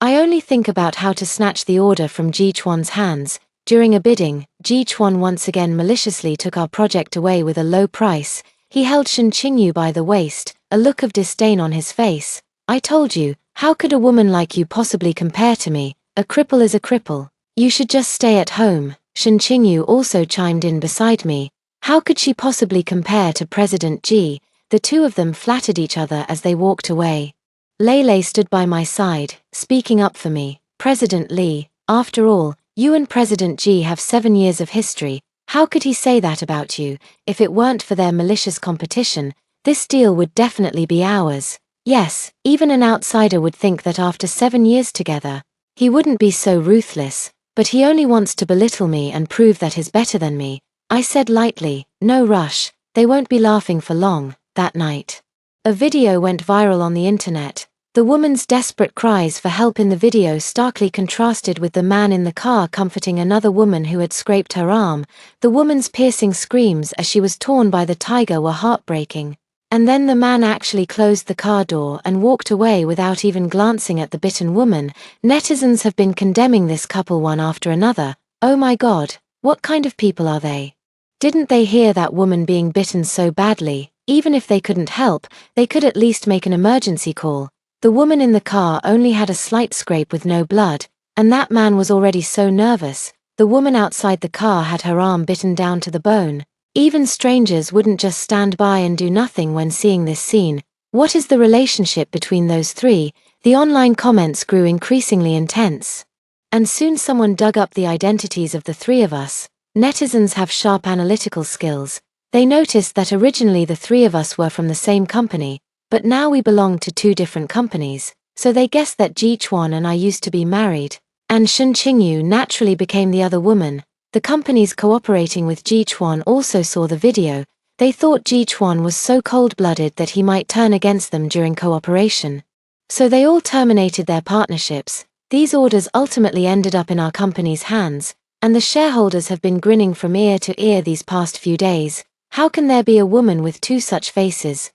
A: I only think about how to snatch the order from Ji Chuan's hands. During a bidding, Ji Chuan once again maliciously took our project away with a low price. He held Shen Qingyu by the waist, a look of disdain on his face. "I told you, how could a woman like you possibly compare to me? A cripple is a cripple. You should just stay at home." Shen Qingyu also chimed in beside me. How could she possibly compare to President Ji? The two of them flattered each other as they walked away. Lei Lei stood by my side, speaking up for me. "President Li, after all, you and President Ji have 7 years of history. How could he say that about you? If it weren't for their malicious competition, this deal would definitely be ours." Yes, even an outsider would think that after 7 years together, he wouldn't be so ruthless, but he only wants to belittle me and prove that he's better than me. I said lightly, "No rush, they won't be laughing for long." That night, a video went viral on the internet. The woman's desperate cries for help in the video starkly contrasted with the man in the car comforting another woman who had scraped her arm. The woman's piercing screams as she was torn by the tiger were heartbreaking. And then the man actually closed the car door and walked away without even glancing at the bitten woman. Netizens have been condemning this couple one after another. Oh my God, what kind of people are they? Didn't they hear that woman being bitten so badly? Even if they couldn't help, they could at least make an emergency call. The woman in the car only had a slight scrape with no blood, and that man was already so nervous. The woman outside the car had her arm bitten down to the bone. Even strangers wouldn't just stand by and do nothing when seeing this scene. What is the relationship between those three? The online comments grew increasingly intense, and soon someone dug up the identities of the three of us. Netizens have sharp analytical skills. They noticed that originally the three of us were from the same company, but now we belong to 2 different companies, so they guessed that Ji Chuan and I used to be married, and Shen Qingyu naturally became the other woman. The companies cooperating with Ji Chuan also saw the video. They thought Ji Chuan was so cold-blooded that he might turn against them during cooperation. So they all terminated their partnerships. These orders ultimately ended up in our company's hands, and the shareholders have been grinning from ear to ear these past few days. How can there be a woman with 2 such faces?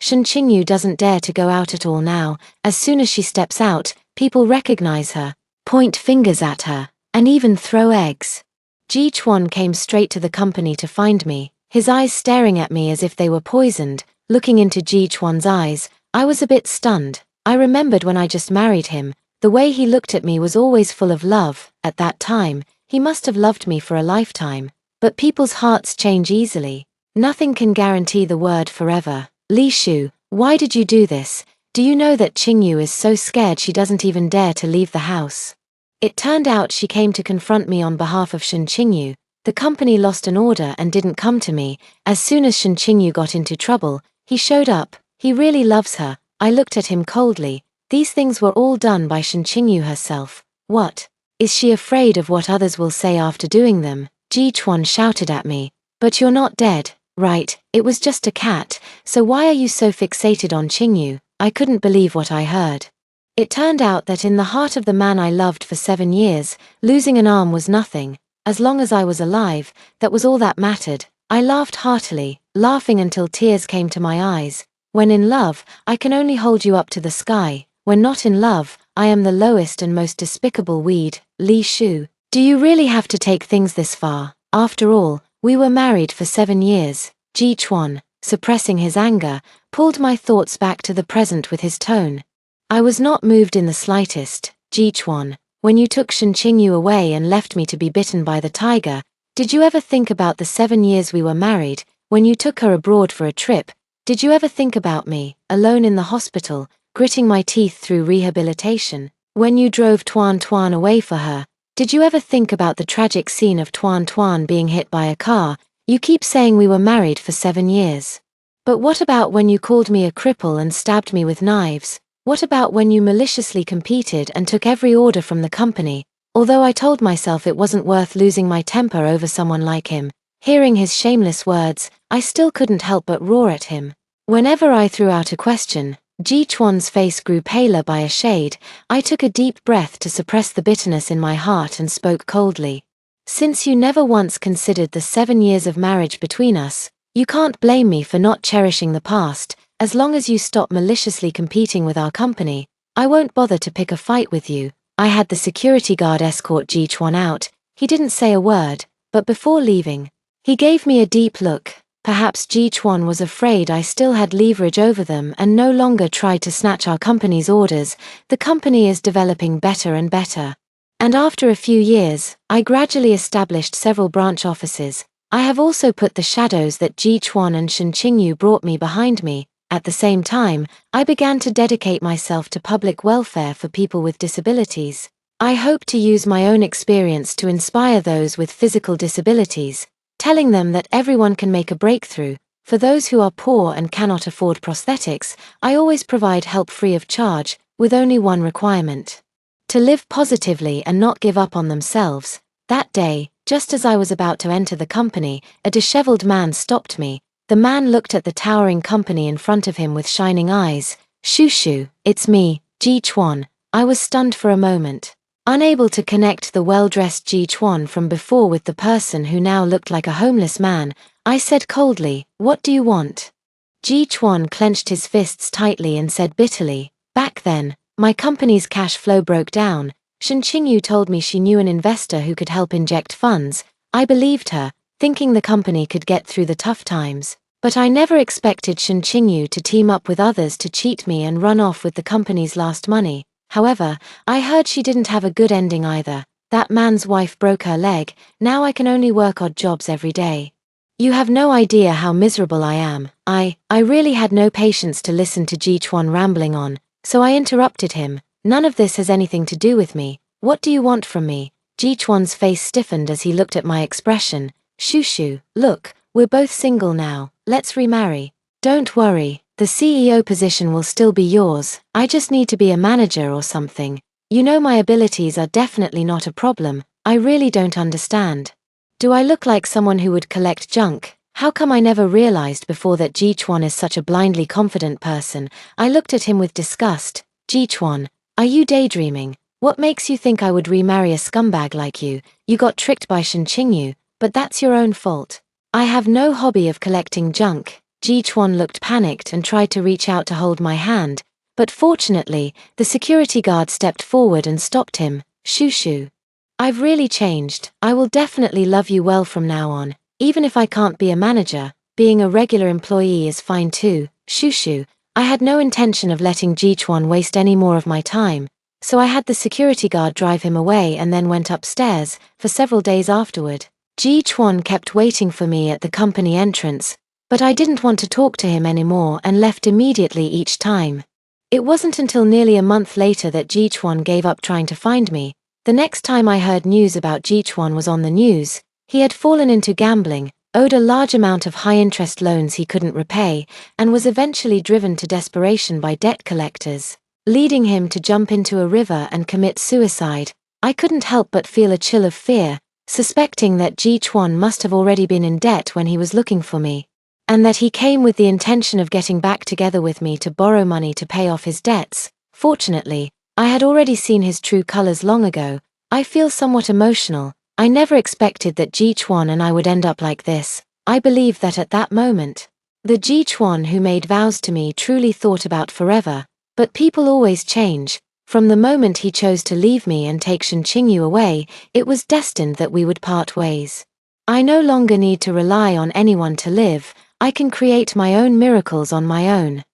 A: Shen Qingyu doesn't dare to go out at all now. As soon as she steps out, people recognize her, point fingers at her, and even throw eggs. Ji Chuan came straight to the company to find me, his eyes staring at me as if they were poisoned. Looking into Ji Chuan's eyes, I was a bit stunned. I remembered when I just married him, the way he looked at me was always full of love. At that time, He must have loved me for a lifetime. But people's hearts change easily. Nothing can guarantee the word forever. Li Shu, why did you do this? Do you know that Qingyu is so scared she doesn't even dare to leave the house? It turned out she came to confront me on behalf of Shen Qingyu. The company lost an order and didn't come to me. As soon as Shen Qingyu got into trouble, he showed up. He really loves her. I looked at him coldly. These things were all done by Shen Qingyu herself. What? Is she afraid of what others will say after doing them? Ji Chuan shouted at me. But you're not dead, right? It was just a cat, so why are you so fixated on Qingyu? I couldn't believe what I heard. It turned out that in the heart of the man I loved for 7 years, losing an arm was nothing. As long as I was alive, that was all that mattered. I laughed heartily, laughing until tears came to my eyes. When in love, I can only hold you up to the sky. When not in love, I am the lowest and most despicable weed. Li Shu, do you really have to take things this far? After all, we were married for 7 years. Ji Chuan, suppressing his anger, pulled my thoughts back to the present with his tone. I was not moved in the slightest. Ji Chuan, when you took Shen Qingyu away and left me to be bitten by the tiger, did you ever think about the 7 years we were married? When you took her abroad for a trip, did you ever think about me, alone in the hospital, gritting my teeth through rehabilitation? When you drove Tuan Tuan away for her, did you ever think about the tragic scene of Tuan Tuan being hit by a car? You keep saying we were married for 7 years. But what about when you called me a cripple and stabbed me with knives? What about when you maliciously competed and took every order from the company? Although I told myself it wasn't worth losing my temper over someone like him, hearing his shameless words, I still couldn't help but roar at him. Whenever I threw out a question, Ji Chuan's face grew paler by a shade. I took a deep breath to suppress the bitterness in my heart and spoke coldly. Since you never once considered the 7 years of marriage between us, you can't blame me for not cherishing the past. As long as you stop maliciously competing with our company, I won't bother to pick a fight with you. I had the security guard escort Ji Chuan out. He didn't say a word, but before leaving, he gave me a deep look. Perhaps Ji Chuan was afraid I still had leverage over them and no longer tried to snatch our company's orders. The company is developing better and better. And after a few years, I gradually established several branch offices. I have also put the shadows that Ji Chuan and Shen Qingyu brought me behind me. At the same time, I began to dedicate myself to public welfare for people with disabilities. I hope to use my own experience to inspire those with physical disabilities, telling them that everyone can make a breakthrough. For those who are poor and cannot afford prosthetics, I always provide help free of charge, with only one requirement: to live positively and not give up on themselves. That day, just as I was about to enter the company, a disheveled man stopped me. The man looked at the towering company in front of him with shining eyes. Shu Shu, it's me, Ji Chuan. I was stunned for a moment, unable to connect the well-dressed Ji Chuan from before with the person who now looked like a homeless man. I said coldly, "What do you want?" Ji Chuan clenched his fists tightly and said bitterly, "Back then, my company's cash flow broke down. Shen Qingyu told me she knew an investor who could help inject funds. I believed her, thinking the company could get through the tough times. But I never expected Shen Qingyu to team up with others to cheat me and run off with the company's last money. However, I heard she didn't have a good ending either. That man's wife broke her leg. Now I can only work odd jobs every day. You have no idea how miserable I am." I really had no patience to listen to Ji Chuan rambling on, so I interrupted him. "None of this has anything to do with me. What do you want from me?" Ji Chuan's face stiffened as he looked at my expression. "Shu Shu, look, we're both single now. Let's remarry. Don't worry, the CEO position will still be yours. I just need to be a manager or something. You know my abilities are definitely not a problem. I really don't understand. Do I look like someone who would collect junk? How come I never realized before that Ji Chuan is such a blindly confident person?" I looked at him with disgust. "Ji Chuan, are you daydreaming? What makes you think I would remarry a scumbag like you? You got tricked by Shen Qingyu, but that's your own fault. I have no hobby of collecting junk." Ji Chuan looked panicked and tried to reach out to hold my hand, but fortunately, the security guard stepped forward and stopped him. "Shu Shu, I've really changed. I will definitely love you well from now on. Even if I can't be a manager, being a regular employee is fine too." Shu Shu, I had no intention of letting Ji Chuan waste any more of my time. so I had the security guard drive him away and then went upstairs. For several days afterward, Ji Chuan kept waiting for me at the company entrance, but I didn't want to talk to him anymore and left immediately each time. It wasn't until nearly a month later that Ji Chuan gave up trying to find me. The next time I heard news about Ji Chuan was on the news. He had fallen into gambling, owed a large amount of high-interest loans he couldn't repay, and was eventually driven to desperation by debt collectors, leading him to jump into a river and commit suicide. I couldn't help but feel a chill of fear, suspecting that Ji Chuan must have already been in debt when he was looking for me, and that he came with the intention of getting back together with me to borrow money to pay off his debts. Fortunately, I had already seen his true colors long ago. I feel somewhat emotional. I never expected that Ji Chuan and I would end up like this. I believe that at that moment, the Ji Chuan who made vows to me truly thought about forever. But people always change. From the moment he chose to leave me and take Shen Qingyu away, it was destined that we would part ways. I no longer need to rely on anyone to live. I can create my own miracles on my own.